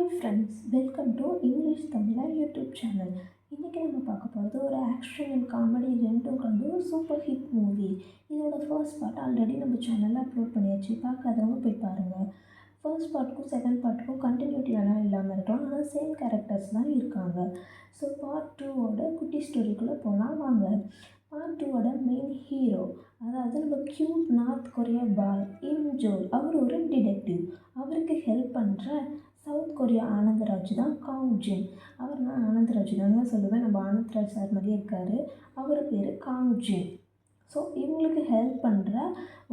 Hi friends, welcome to English Tamizha YouTube channel. இன்றைக்கி நம்ம பார்க்க போகிறது ஒரு ஆக்ஷன் அண்ட் காமெடி ரெண்டும் கலந்து ஒரு சூப்பர் ஹிட் மூவி. இதோட ஃபர்ஸ்ட் பார்ட் ஆல்ரெடி நம்ம சேனலில் அப்லோட் பண்ணியாச்சு. பார்க்காதவங்க போய் பாருங்கள். ஃபர்ஸ்ட் பார்ட்டுக்கும் செகண்ட் பார்ட்டுக்கும் கண்டினியூட்டி வேணால் இல்லாமல் இருக்கலாம், ஆனால் சேம் கேரக்டர்ஸ் தான் இருக்காங்க. ஸோ பார்ட் டூவோட குட்டி ஸ்டோரிக்குள்ளே போகலாம் வாங்க. பார்ட் டூவோட மெயின் ஹீரோ, அதாவது நம்ம க்யூட் நார்த் கொரியா பாய் இம் ஜோல், அவர் ஒரு டிடெக்டிவ். அவருக்கு ஹெல்ப் பண்ணுற சவுத் கொரியா ஆனந்தராஜ் தான் காங் ஜின். அவர் நான் ஆனந்தராஜ் தாங்க சொல்லுவேன், நம்ம ஆனந்தராஜ் சார் மாதிரியே இருக்கார். அவர் பேர் காங் ஜின். ஸோ இவங்களுக்கு ஹெல்ப் பண்ணுற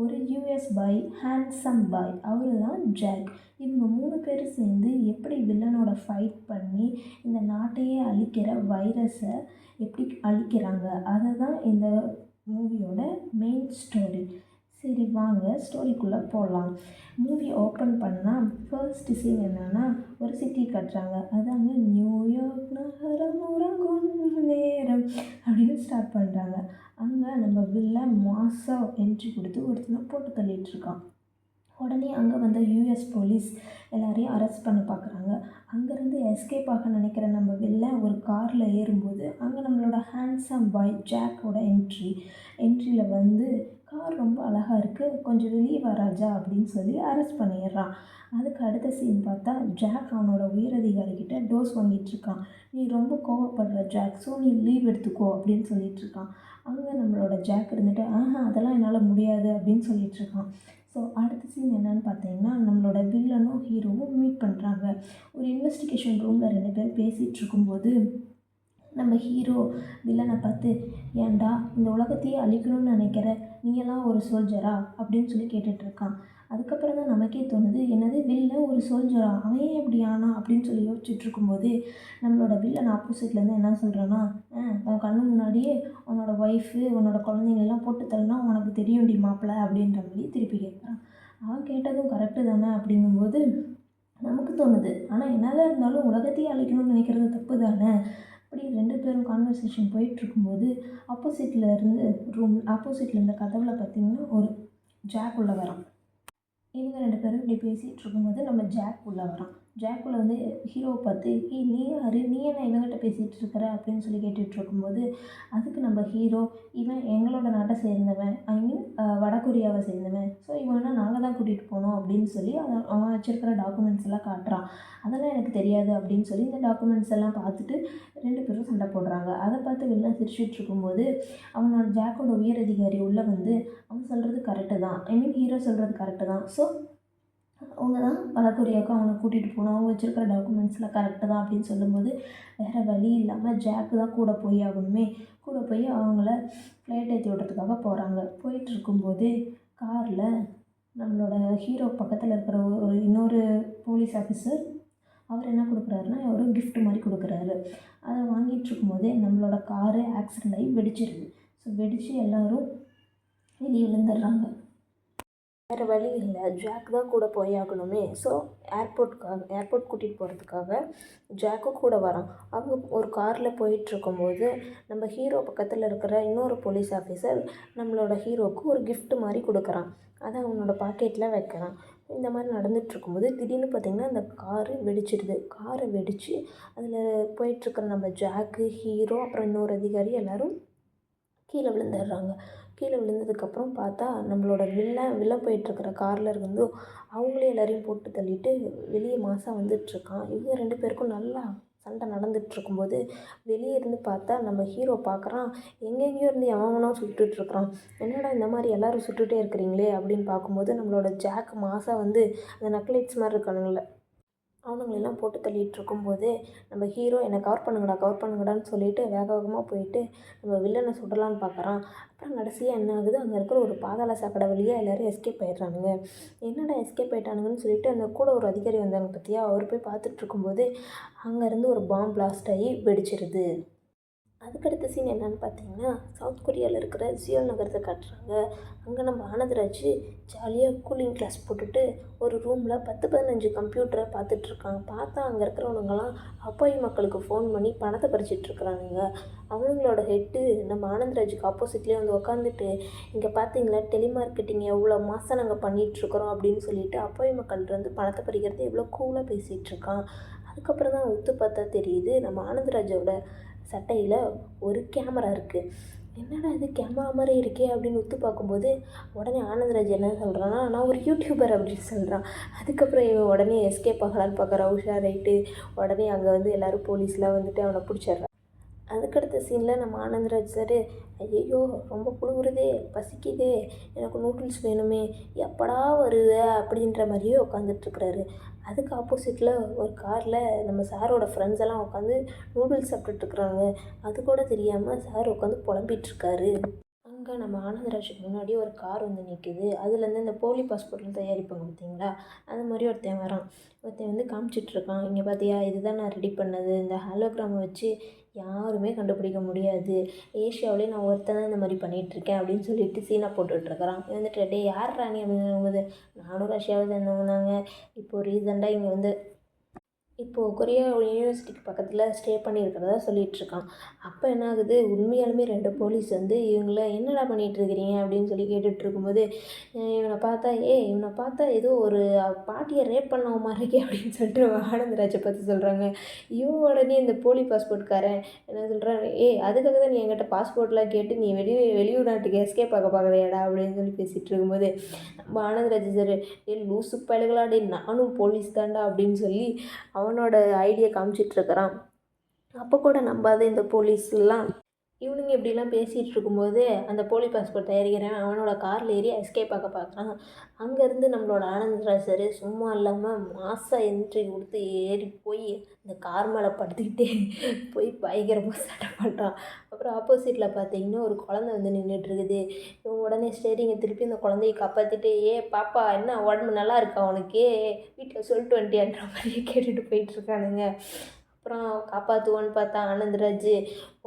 ஒரு யூஎஸ் பாய், ஹேண்ட்ஸம் பாய், அவர் தான் ஜாக். இவங்க 3 பேர் சேர்ந்து எப்படி வில்லனோட ஃபைட் பண்ணி இந்த நாட்டையே அழிக்கிற வைரஸை எப்படி அழிக்கிறாங்க, அதை தான் இந்த மூவியோட மெயின் ஸ்டோரி. சரி வாங்க ஸ்டோரிக்குள்ளே போகலாம். மூவி ஓப்பன் பண்ணால் ஃபர்ஸ்ட் சீன் என்னென்னா, ஒரு சிட்டி கட்டுறாங்க. அதாங்க நியூயார்க் நகரம் உறங்கும் நேரம் அப்படின்னு ஸ்டார்ட் பண்ணுறாங்க. அங்கே நம்ம வில்லன் மாசாக என்ட்ரி கொடுத்து ஒருத்தனை போட்டு தள்ளிகிட்ருக்கான். உடனே அங்கே வந்த யூஎஸ் போலீஸ் எல்லாரையும் அரெஸ்ட் பண்ண பார்க்குறாங்க. அங்கேருந்து எஸ்கேப் ஆக நினைக்கிற நம்ம வில்லன் ஒரு காரில் ஏறும்போது அங்கே நம்மளோட ஹேண்ட்ஸம் பாய் ஜாக்கோட என்ட்ரியில் வந்து, கார் ரொம்ப அழகாக இருக்குது, கொஞ்சம் வெளியே வராஜா அப்படின்னு சொல்லி அரெஸ்ட் பண்ணிடுறான். அதுக்கு அடுத்த சீன் பார்த்தா ஜாக் அவனோட உயரதிகாரிக்கிட்ட டோஸ் வாங்கிட்டுருக்கான். நீ ரொம்ப கோவப்படுற ஜாக், ஸோ நீ லீவ் எடுத்துக்கோ அப்படின்னு சொல்லிகிட்ருக்கான். அங்கே நம்மளோட ஜாக் இருந்துட்டு அதெல்லாம் என்னால் முடியாது அப்படின்னு சொல்லிகிட்ருக்கான். ஸோ அடுத்த சீன் என்னென்னு பார்த்தீங்கன்னா, நம்மளோட வில்லனும் ஹீரோவும் மீட் பண்ணுறாங்க. ஒரு இன்வெஸ்டிகேஷன் ரூமில் 2 பேர் பேசிகிட்டு இருக்கும்போது நம்ம ஹீரோ வில்லனை பார்த்து, ஏன்டா இந்த உலகத்தையே அழிக்கணும்னு நினைக்கிற, நீங்களாம் ஒரு சோல்ஜரா அப்படின்னு சொல்லி கேட்டுட்ருக்கான். அதுக்கப்புறம் தான் நமக்கே தோணுது, என்னது வில்லன் ஒரு சோல்ஜரா, அவன் ஏன் இப்படி ஆனா அப்படின்னு சொல்லி யோசிச்சுட்டு இருக்கும்போது நம்மளோட வில்லன் ஆப்போசிட்லேருந்து என்ன சொல்கிறான்னா, உன் கண்ணு முன்னாடியே உன்னோட ஒய்ஃபு உன்னோட குழந்தைங்களெல்லாம் போட்டு தள்ளினா உனக்கு தெரியும்டி மாப்பிள்ளை அப்படின்ற மாதிரி திருப்பி கேட்குறான். அவன் கேட்டதும் கரெக்டு தானே அப்படிங்கும்போது நமக்கு தோணுது, ஆனால் என்னதான் இருந்தாலும் உலகத்தையே அழிக்கணும்னு நினைக்கிறது தப்பு தானே. அப்படி 2 பேரும் கான்வர்சேஷன் போயிட்டுருக்கும்போது ஆப்போசிட்டில் இருந்த கதவில் பார்த்திங்கன்னா ஒரு ஜாக் உள்ளே வரான். இவங்க 2 பேரும் இப்படி பேசிகிட்டு இருக்கும்போது நம்ம ஜாக் உள்ளே வரான். ஜாக் உள்ளே வந்து ஹீரோவை பார்த்து, நீ யார், நீ என்ன இவங்ககிட்ட பேசிகிட்டு இருக்கிற அப்படின்னு சொல்லி கேட்டுட்டு இருக்கும்போது, அதுக்கு நம்ம ஹீரோ, இவன் எங்களோட நாட்டை சேர்ந்தவன், ஐ மீன் வடகொரியாவை சேர்ந்தவன், ஸோ இவனா நாங்கள் தான் கூட்டிகிட்டு போனோம் அப்படின்னு சொல்லி அவன் வச்சுருக்கிற டாக்குமெண்ட்ஸ் எல்லாம் காட்டுறான். அதெல்லாம் எனக்கு தெரியாது அப்படின்னு சொல்லி இந்த டாக்குமெண்ட்ஸ் எல்லாம் பார்த்துட்டு 2 பேரும் சண்டை போடுறாங்க. அதை பார்த்து வெளில சிரிச்சிட்டு இருக்கும்போது அவனோட ஜாக்கோட உயர் அதிகாரி உள்ளே வந்து, அவன் சொல்கிறது கரெக்டு தான், ஐ மீன் ஹீரோ சொல்கிறது கரெக்டு தான், ஸோ அவங்க தான் வடகொரியாவுக்கு அவனை கூட்டிகிட்டு போகணும், அவங்க வச்சுருக்கிற டாக்குமெண்ட்ஸில் கரெக்டு தான் அப்படின்னு சொல்லும்போது வேறு வழி இல்லாமல் ஜாக்கு தான் கூட போய் ஆகணுமே. கூட போய் அவங்கள ஃப்ளைட் ஏற்றி விடுறதுக்காக போகிறாங்க. போயிட்டுருக்கும்போதே காரில் நம்மளோட ஹீரோ பக்கத்தில் இருக்கிற இன்னொரு போலீஸ் ஆஃபீஸர், அவர் என்ன கொடுக்குறாருன்னா ஒரு கிஃப்ட் மாதிரி கொடுக்குறாரு. அதை வாங்கிட்டு இருக்கும்போதே நம்மளோட காரு ஆக்சிடெண்ட் ஆகி வெடிச்சிருது. ஸோ வெடித்து எல்லோரும் வெளியே விழுந்துடுறாங்க. வேறு வழி இல்லை, ஜாக் தான் கூட போய் ஆகணுமே. ஸோ ஏர்போர்ட் கூட்டிகிட்டு போகிறதுக்காக ஜாக்கும் கூட வரான். அவங்க ஒரு காரில் போயிட்டுருக்கும்போது நம்ம ஹீரோ பக்கத்தில் இருக்கிற இன்னொரு போலீஸ் ஆஃபீஸர் நம்மளோட ஹீரோவுக்கு ஒரு கிஃப்ட் மாதிரி கொடுக்குறான். அதை அவனோட பாக்கெட்டில் வைக்கிறான். இந்த மாதிரி நடந்துகிட்ருக்கும்போது திடீர்னு பார்த்திங்கன்னா அந்த காரு வெடிச்சிடுது. காரை வெடித்து அதில் போயிட்டுருக்கிற நம்ம ஜாக்கு, ஹீரோ, அப்புறம் இன்னொரு அதிகாரி எல்லோரும் கீழே விழுந்துடுறாங்க. கீழே விழுந்ததுக்கப்புறம் பார்த்தா நம்மளோட வில்லன் போயிட்டுருக்கிற காரில் இருந்து அவங்களே எல்லோரையும் போட்டு தள்ளிட்டு வெளியே மாசாக வந்துட்டுருக்கான். இவங்க 2 பேருக்கும் நல்லா சண்டை நடந்துகிட்ருக்கும்போது வெளியே இருந்து பார்த்தா நம்ம ஹீரோ பார்க்குறான், எங்கெங்கேயோ இருந்து எவனோ சுட்டுட்ருக்குறான். என்னடா இந்த மாதிரி எல்லோரும் சுட்டுகிட்டே இருக்கிறீங்களே அப்படின்னு பார்க்கும்போது நம்மளோட ஜாக் மாசாக வந்து அந்த நக்லைட்ஸ் மாதிரி இருக்கானுங்கள, அவனுங்களெல்லாம் போட்டு தள்ளிகிட்டு இருக்கும்போது நம்ம ஹீரோ என்னை கவர் பண்ணுங்கடான்னு சொல்லிட்டு வேக வேகமாக போயிட்டு நம்ம வில்லனை சுடலான்னு பார்க்குறான். அப்புறம் கடைசியாக என்ன ஆகுது, அங்கே இருக்கிற ஒரு பாதாள சாக்கடை வழியாக எல்லோரும் எஸ்கேப் ஆயிடுறானுங்க. என்னடா எஸ்கேப் ஆகிட்டானுங்கன்னு சொல்லிட்டு அந்த கூட ஒரு அதிகாரி வந்தாங்க பார்த்தியா, அவர் போய் பார்த்துட்டு இருக்கும்போது அங்கேருந்து ஒரு பாம்பு பிளாஸ்ட் ஆகி வெடிச்சிருது. அதுக்கடுத்த சீன் என்னென்னு பார்த்தீங்கன்னா, சவுத் கொரியாவில் இருக்கிற சியோல் நகரத்தை காட்டுறாங்க. அங்கே நம்ம ஆனந்தராஜ் ஜாலியாக கூலிங் கிளாஸ் போட்டுட்டு ஒரு ரூமில் 10-15 கம்ப்யூட்டரை பார்த்துட்ருக்காங்க. பார்த்தா அங்கே இருக்கிறவனுங்களாம் அப்பாவி மக்களுக்கு ஃபோன் பண்ணி பணத்தை பறிச்சிட்ருக்குறானுங்க. அவங்களோட ஹெட்டு நம்ம ஆனந்தராஜுக்கு ஆப்போசிட்லேயே வந்து உட்காந்துட்டு, இங்கே பார்த்தீங்களா டெலிமார்க்கெட்டிங் எவ்வளோ மாதம் நாங்கள் பண்ணிகிட்ருக்குறோம் அப்படின்னு சொல்லிட்டு அப்பாவி மக்கள்கிட்ட வந்து பணத்தை பறிக்கிறது எவ்வளோ கூலாக பேசிகிட்ருக்கான். அதுக்கப்புறம் தான் உத்து பார்த்தா தெரியுது நம்ம ஆனந்தராஜோட சட்டையில் ஒரு கேமரா இருக்குது. என்னடா இது கேமரா மாதிரி இருக்கே அப்படின்னு உத்து பார்க்கும்போது உடனே ஆனந்தராஜ் என்ன சொல்கிறான்னா, நான் ஒரு யூடியூபர் அப்படின்னு சொல்கிறான். அதுக்கப்புறம் இவன் உடனே எஸ்கேப் ஆகலான்னு பார்க்குறான். உஷாராயிட்டு உடனே அங்கே வந்து எல்லோரும் போலீஸ்லாம் வந்துட்டு அவனை பிடிச்சிட்றான். அதுக்கடுத்த சீனில் நம்ம ஆனந்தராஜ் சார், ஐயையோ ரொம்ப குளிருதே, பசிக்குதே, எனக்கு நூடுல்ஸ் வேணுமே, எப்படா வருவ அப்படின்ற மாதிரியே உட்காந்துட்ருக்குறாரு. அதுக்கு ஆப்போசிட்டில் ஒரு காரில் நம்ம சாரோட ஃப்ரெண்ட்ஸ் எல்லாம் உட்காந்து நூடுல்ஸ் சாப்பிட்டுட்ருக்குறாங்க. அது கூட தெரியாமல் சார் உட்காந்து புலம்பிகிட்ருக்காரு. அங்கே நம்ம ஆனந்தராஜுக்கு முன்னாடி ஒரு கார் வந்து நிற்குது. அதுலேருந்து இந்த போலி பாஸ்போர்ட்லாம் தயாரிப்பாங்க பார்த்தீங்களா, அது மாதிரி ஒருத்தன் வரான். ஒருத்தன் வந்து காமிச்சிட்ருக்கான், இங்கே பார்த்தியா இதுதான் நான் ரெடி பண்ணது, இந்த ஹாலோகிராமை வச்சு யாருமே கண்டுபிடிக்க முடியாது, ஏஷியாவிலே நான் ஒருத்தன் தான் இந்த மாதிரி பண்ணிகிட்ருக்கேன் அப்படின்னு சொல்லிட்டு சீனா போட்டுட்ருக்கிறான். வந்துட்டு டே யார் ராணி அப்படின்னு சொல்லும்போது, நானும் ரஷ்யாவை சேர்ந்தவங்க தாங்க, இப்போது ரீசெண்டாக இங்கே வந்து இப்போது கொரியா யூனிவர்சிட்டிக்கு பக்கத்தில் ஸ்டே பண்ணியிருக்கிறதா சொல்லிகிட்ருக்கான். அப்போ என்ன ஆகுது, உண்மையாலுமே 2 போலீஸ் வந்து இவங்கள என்னடா பண்ணிகிட்ருக்கிறீங்க அப்படின்னு சொல்லி கேட்டுட்ருக்கும்போது, இவனை பார்த்தா ஏதோ ஒரு பாட்டியை ரேப் பண்ண மாதிரி இருக்கே அப்படின்னு சொல்லிட்டு ஆனந்தராஜை பற்றி சொல்கிறாங்க. இவன் உடனே இந்த போலி பாஸ்போர்ட்காரன் என்ன சொல்கிறான், அதுக்காக தான் நீ என்கிட்ட பாஸ்போர்ட்லாம் கேட்டு நீ வெளியூர் நாட்டுக்கு எஸ்கேப் ஆக பார்க்குறியாடா அப்படின்னு சொல்லி பேசிகிட்டு இருக்கும்போது, நம்ம ஆனந்தராஜ் சார், லூசு பயலுகளா நானும் போலீஸ் தான்டா அப்படின்னு சொல்லி அவனோட ஐடியா காமிச்சிட்ருக்கிறான். அப்போ கூட நம்பாத இந்த போலீஸ்லாம் இவனுங்க இப்படிலாம் பேசிகிட்டு இருக்கும்போது அந்த போலி பாஸ்போர்ட் தயாரிக்கிறவன் அவனோட காரில் ஏறி எஸ்கேப் ஆக பார்க்குறான். அங்கேருந்து நம்மளோட ஆனந்தராஜ் சார் சும்மா இல்லாமல் மாசாக என்ட்ரி கொடுத்து ஏறி போய் இந்த கார் மேலே படுத்துக்கிட்டே போய் பயங்கரமாக சட்டை பண்ணுறான். அப்புறம் ஆப்போசிட்டில் பார்த்தீங்கன்னா ஒரு குழந்தை வந்து நின்றுட்டுருக்குது. இவன் உடனே ஸ்டேரிங்கை திருப்பி அந்த குழந்தைய காப்பாற்றிட்டு, பாப்பா என்ன உடம்பு நல்லா இருக்கா உனக்கே, வீட்டில் சொல்லிட்டு வந்துட்டியான்ற மாதிரியே கேட்டுட்டு போயிட்டுருக்கானுங்க. அப்புறம் காப்பாற்றுவான்னு பார்த்தா ஆனந்தராஜ்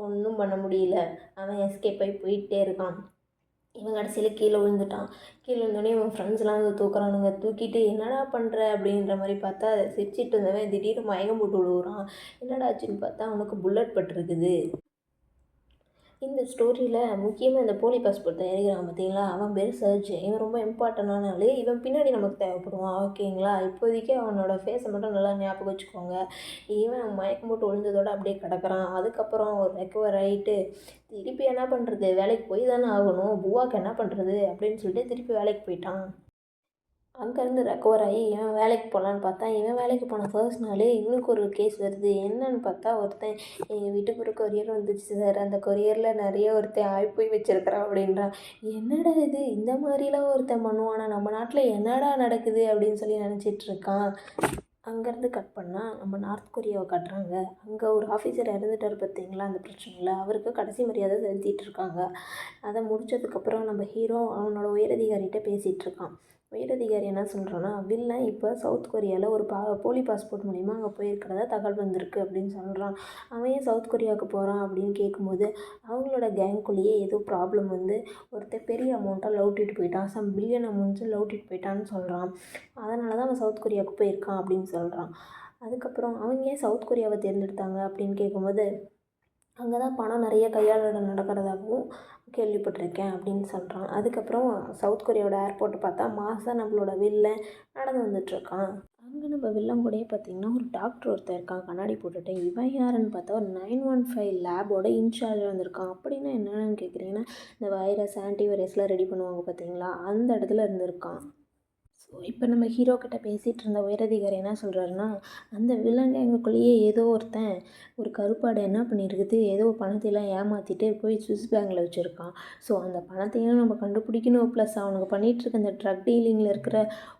ஒன்றும் பண்ண முடியல. அவன் எஸ்கேப் ஆகி போயிட்டே இருக்கான். இவன் கடைசியில் கீழே விழுந்துட்டான். கீழே விழுந்தோடனே இவன் ஃப்ரெண்ட்ஸ்லாம் வந்து தூக்குறானுங்க. தூக்கிட்டு என்னடா பண்ணுற அப்படின்ற மாதிரி பார்த்தா சிரிச்சிட்டு இருந்தவன் திடீர்னு மயக்கம் போட்டு விழுவுறான். என்னடா ஆச்சுன்னு பார்த்தா அவனுக்கு புல்லட் பட்டிருக்குது. இந்த ஸ்டோரியில் முக்கியமாக இந்த போலி பாஸ்போர்ட் தயாரிக்கிறான் பார்த்தீங்களா, அவன் பேர் சர்ஜ். இவன் ரொம்ப இம்பார்ட்டண்டான ஆள். இவன் பின்னாடி நமக்கு தேவைப்படுவான், ஓகேங்களா. இப்போதைக்கு அவனோட ஃபேஸை மட்டும் நல்லா ஞாபகம் வச்சுக்கோங்க. இவன் மயக்கம் போட்டு விழுந்ததோடு அப்படியே கிடக்குறான். அதுக்கப்புறம் ஒரு ரெக்கவர் ஆகிட்டு திருப்பி என்ன பண்ணுறது, வேலைக்கு போய் தானே ஆகணும், புவாக்கு என்ன பண்ணுறது அப்படின்னு சொல்லிட்டு திருப்பி வேலைக்கு போயிட்டான். அங்கேருந்து ரெக்கவர் ஆகி இவன் வேலைக்கு போகலான்னு பார்த்தா, இவன் வேலைக்கு போன ஃபர்ஸ்ட் நாளே இவனுக்கு ஒரு கேஸ் வருது. என்னன்னு பார்த்தா, ஒருத்தன் எங்கள் வீட்டுக்கு ஒரு கொரியர் வந்துச்சு சார், அந்த கொரியரில் நிறைய ஒருத்தன் ஆய்ப்போய் வச்சுருக்கிறான் அப்படின்றான். என்னடா இது, இந்த மாதிரிலாம் ஒருத்தன் பண்ணுவானா, நம்ம நாட்டில் என்னடா நடக்குது அப்படின்னு சொல்லி நினச்சிட்ருக்கான். அங்கேருந்து கட் பண்ணால் நம்ம நார்த் கொரியாவை காட்டுறாங்க. அங்கே ஒரு ஆஃபீஸர் இறந்துட்டார் பார்த்தீங்களா அந்த பிரச்சனையில், அவருக்கு கடைசி மரியாதை செலுத்திட்டு இருக்காங்க. அதை முடித்ததுக்கப்புறம் நம்ம ஹீரோ அவனோட உயரதிகாரிகிட்ட பேசிகிட்ருக்கான். உயரதிகாரி என்ன சொல்கிறான்னா, வில்லன் இப்போ சவுத் கொரியாவில் ஒரு போலி பாஸ்போர்ட் மூலிமா அங்கே போயிருக்கிறதா தகவல் வந்திருக்கு அப்படின்னு சொல்கிறான். அவன் ஏன் சவுத் கொரியாவுக்கு போகிறான் அப்படின்னு கேட்கும்போது, அவங்களோட கேங்குள்ளேயே ஏதோ ப்ராப்ளம் வந்து ஒருத்தர் பெரிய அமௌண்ட்டாக லவுட்டிட்டு போயிட்டான், சம் பில்லியன் அமௌண்ட்ஸும் லவுட்டிட்டு போயிட்டான்னு சொல்கிறான். அதனால தான் அவன் சவுத் கொரியாவுக்கு போயிருக்கான் அப்படின்னு சொல்கிறான். அதுக்கப்புறம் அவங்க ஏன் சவுத் கொரியாவை தேர்ந்தெடுத்தாங்க அப்படின்னு கேட்கும்போது, அங்கே தான் பணம் நிறைய கையாளுதல் நடக்கிறதாகவும் கேள்விப்பட்டிருக்கேன் அப்படின்னு சொல்கிறான். அதுக்கப்புறம் சவுத் கொரியாவோட ஏர்போர்ட்டை பார்த்தா மாசாக நம்மளோட வில்லன் நடந்து வந்துட்டுருக்கான். அங்கே நம்ம வில்லன் கூடயே பார்த்திங்கன்னா ஒரு டாக்டர் ஒருத்தர் இருக்கான் கண்ணாடி போட்டுட்டு. இவன் யாருன்னு பார்த்தா ஒரு 915 லேபோட இன்சார்ஜாக வந்திருக்கான். அப்படின்னா என்னென்னு கேட்குறீங்கன்னா, இந்த வைரஸ் ஆன்டிவைரஸ்லாம் ரெடி பண்ணுவாங்க பார்த்தீங்களா, அந்த இடத்துல இருந்திருக்கான். ஸோ இப்போ நம்ம ஹீரோ கிட்ட பேசிகிட்டு இருந்த உயரதிகாரி என்ன சொல்கிறாருன்னா, அந்த வில்லன் கேங்குக்குள்ளேயே ஏதோ ஒருத்தன் ஒரு கருப்பாடு என்ன பண்ணியிருக்குது, ஏதோ பணத்தையெல்லாம் ஏமாற்றிட்டு போய் ஸ்விஸ் பேங்கில் வச்சுருக்கான். ஸோ அந்த பணத்தையும் நம்ம கண்டுபிடிக்கணும், ப்ளஸ் அவனுக்கு பண்ணிகிட்ருக்க இந்த ட்ரக் டீலிங்கில் இருக்கிற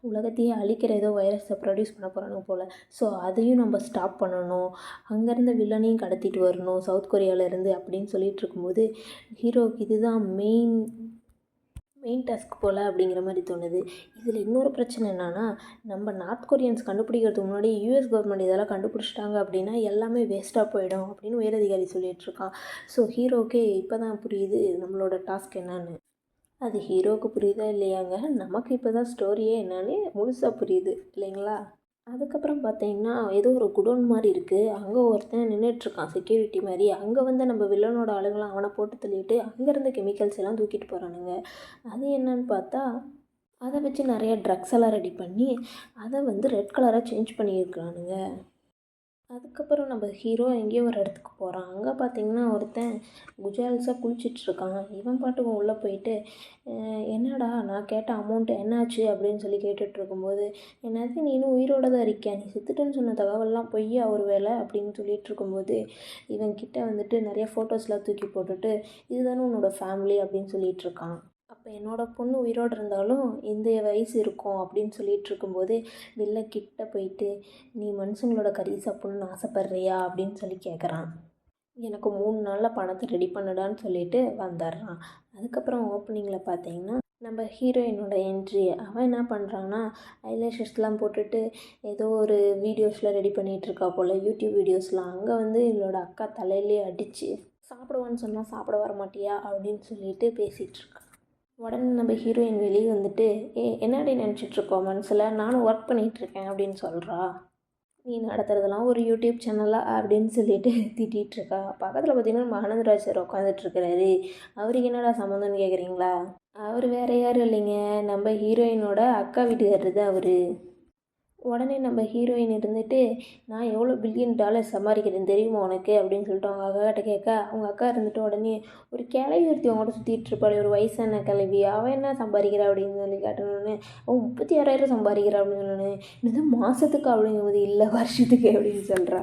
உலகத்தையே அழிக்கிற ஏதோ வைரஸை ப்ரொடியூஸ் பண்ண போகிறானுங்க போல். ஸோ அதையும் நம்ம ஸ்டாப் பண்ணணும், அங்கேருந்து வில்லனையும் கடத்திட்டு வரணும் சவுத் கொரியாவிலேருந்து அப்படின்னு சொல்லிகிட்டு இருக்கும்போது, ஹீரோவுக்கு இதுதான் மெயின் டாஸ்க் போல் அப்படிங்கிற மாதிரி தோணுது. இதில் இன்னொரு பிரச்சனை என்னென்னா, நம்ம நார்த் கொரியன்ஸ் கண்டுபிடிக்கிறதுக்கு முன்னாடி யூஎஸ் கவர்மெண்ட் இதெல்லாம் கண்டுபிடிச்சிட்டாங்க அப்படின்னா எல்லாமே வேஸ்ட்டாக போயிடும் அப்படின்னு உயரதிகாரி சொல்லிகிட்ருக்கான். ஸோ ஹீரோக்கே இப்போ தான் புரியுது நம்மளோட டாஸ்க் என்னன்னு. அது ஹீரோவுக்கு புரியுதா இல்லையாங்க, நமக்கு இப்போ தான் ஸ்டோரியே என்னன்னு முழுசாக புரியுது இல்லைங்களா. அதுக்கப்புறம் பார்த்தீங்கன்னா, ஏதோ ஒரு குடோன் மாதிரி இருக்குது. அங்கே ஒருத்தன் நின்றுட்டுருக்கான் செக்யூரிட்டி மாதிரி. அங்கே வந்து நம்ம வில்லனோட ஆளுங்கலாம் அவனை போட்டு தள்ளிட்டு அங்கேருந்து கெமிக்கல்ஸ் எல்லாம் தூக்கிட்டு போகிறானுங்க. அது என்னன்னு பார்த்தா, அதை வச்சு நிறைய ட்ரக்ஸ் எல்லாம் ரெடி பண்ணி அதை வந்து ரெட் கலராக சேஞ்ச் பண்ணியிருக்கிறானுங்க. அதுக்கப்புறம் நம்ம ஹீரோ எங்கேயோ ஒரு இடத்துக்கு போகிறான். அங்கே பார்த்தீங்கன்னா ஒருத்தன் குஜால்ஸாக குளிச்சிட்ருக்கான். இவன் பாட்டுக்கு உள்ளே போயிட்டு என்னடா நான் கேட்ட அமௌண்ட்டு என்னாச்சு அப்படின்னு சொல்லி கேட்டுட்ருக்கும்போது, என்னது நீ இன்னும் உயிரோட தான் இருக்கியா, நீ செத்துட்டேன்னு சொன்ன தகவல்லாம் பொய்யா ஒரு வேளை அப்படின்னு சொல்லிட்டு இருக்கும்போது, இவன் கிட்ட வந்துட்டு நிறைய ஃபோட்டோஸ்லாம் தூக்கி போட்டுட்டு இதுதானே உன்னோட ஃபேமிலி அப்படின்னு சொல்லிட்டு இருக்கான். அப்போ என்னோடய பொண்ணு உயிரோடு இருந்தாலும் இந்த வயசு இருக்கும் அப்படின்னு சொல்லிட்டு இருக்கும்போது வெளில கிட்ட போயிட்டு, நீ மனுஷங்களோட கறி சாப்பிட்ணுன்னு ஆசைப்பட்றியா அப்படின்னு சொல்லி கேட்குறான். எனக்கு 3 நாளில் பணத்தை ரெடி பண்ணுடான்னு சொல்லிட்டு வந்துடுறான். அதுக்கப்புறம் ஓப்பனிங்கில் பார்த்தீங்கன்னா நம்ம ஹீரோயினோட என்ட்ரி. அவன் என்ன பண்ணுறான்னா ஐலேஷஸ்லாம் போட்டுட்டு ஏதோ ஒரு வீடியோஸில் ரெடி பண்ணிகிட்ருக்கா போல், யூடியூப் வீடியோஸ்லாம். அங்கே வந்து இவளோட அக்கா தலையிலே அடித்து சாப்பிடுவான்னு சொன்னால் சாப்பிட வர மாட்டியா அப்படின்னு சொல்லிட்டு பேசிகிட்ருக்கா. உடனே நம்ம ஹீரோயின் வெளியே வந்துட்டு என்னடி நினச்சிட்ருக்கோம் மனசில், நானும் ஒர்க் பண்ணிகிட்ருக்கேன் அப்படின்னு சொல்கிறா. நீ நடத்துகிறதெல்லாம் ஒரு யூடியூப் சேனலா அப்படின்னு சொல்லிட்டு திட்டிகிட்ருக்கா. பக்கத்தில் பார்த்திங்கன்னா நம்ம ஆனந்தராஜ் சார் உட்காந்துட்ருக்கிறாரு. அவருக்கு என்னடா சம்மந்தம்னு கேட்குறீங்களா? அவர் வேறு யாரும் இல்லைங்க, நம்ம ஹீரோயினோட அக்கா வீட்டுக்காரரு தான் அவர். உடனே நம்ம ஹீரோயின் இருந்துட்டு, நான் எவ்வளோ $1 பில்லியன் சம்பாதிக்கிறேன் தெரியுமா உனக்கு அப்படின்னு சொல்லிட்டு அவங்க அக்காக்கிட்ட கேட்க, அவங்க அக்கா இருந்துட்டு உடனே ஒரு கிளவி ஒருத்தி அவங்க கூட சுற்றிட்டு இருப்பாள், ஒரு வயசான கிளவி, அவள் என்ன சம்பாதிக்கிறா அப்படின்னு சொல்லி கேட்டோன்னே, அவன் 36,000 சம்பாதிக்கிறா அப்படின்னு சொன்னோன்னே, இது மாதத்துக்கு அப்படிங்கும்போது இல்லை வருஷத்துக்கு அப்படின்னு சொல்கிறா.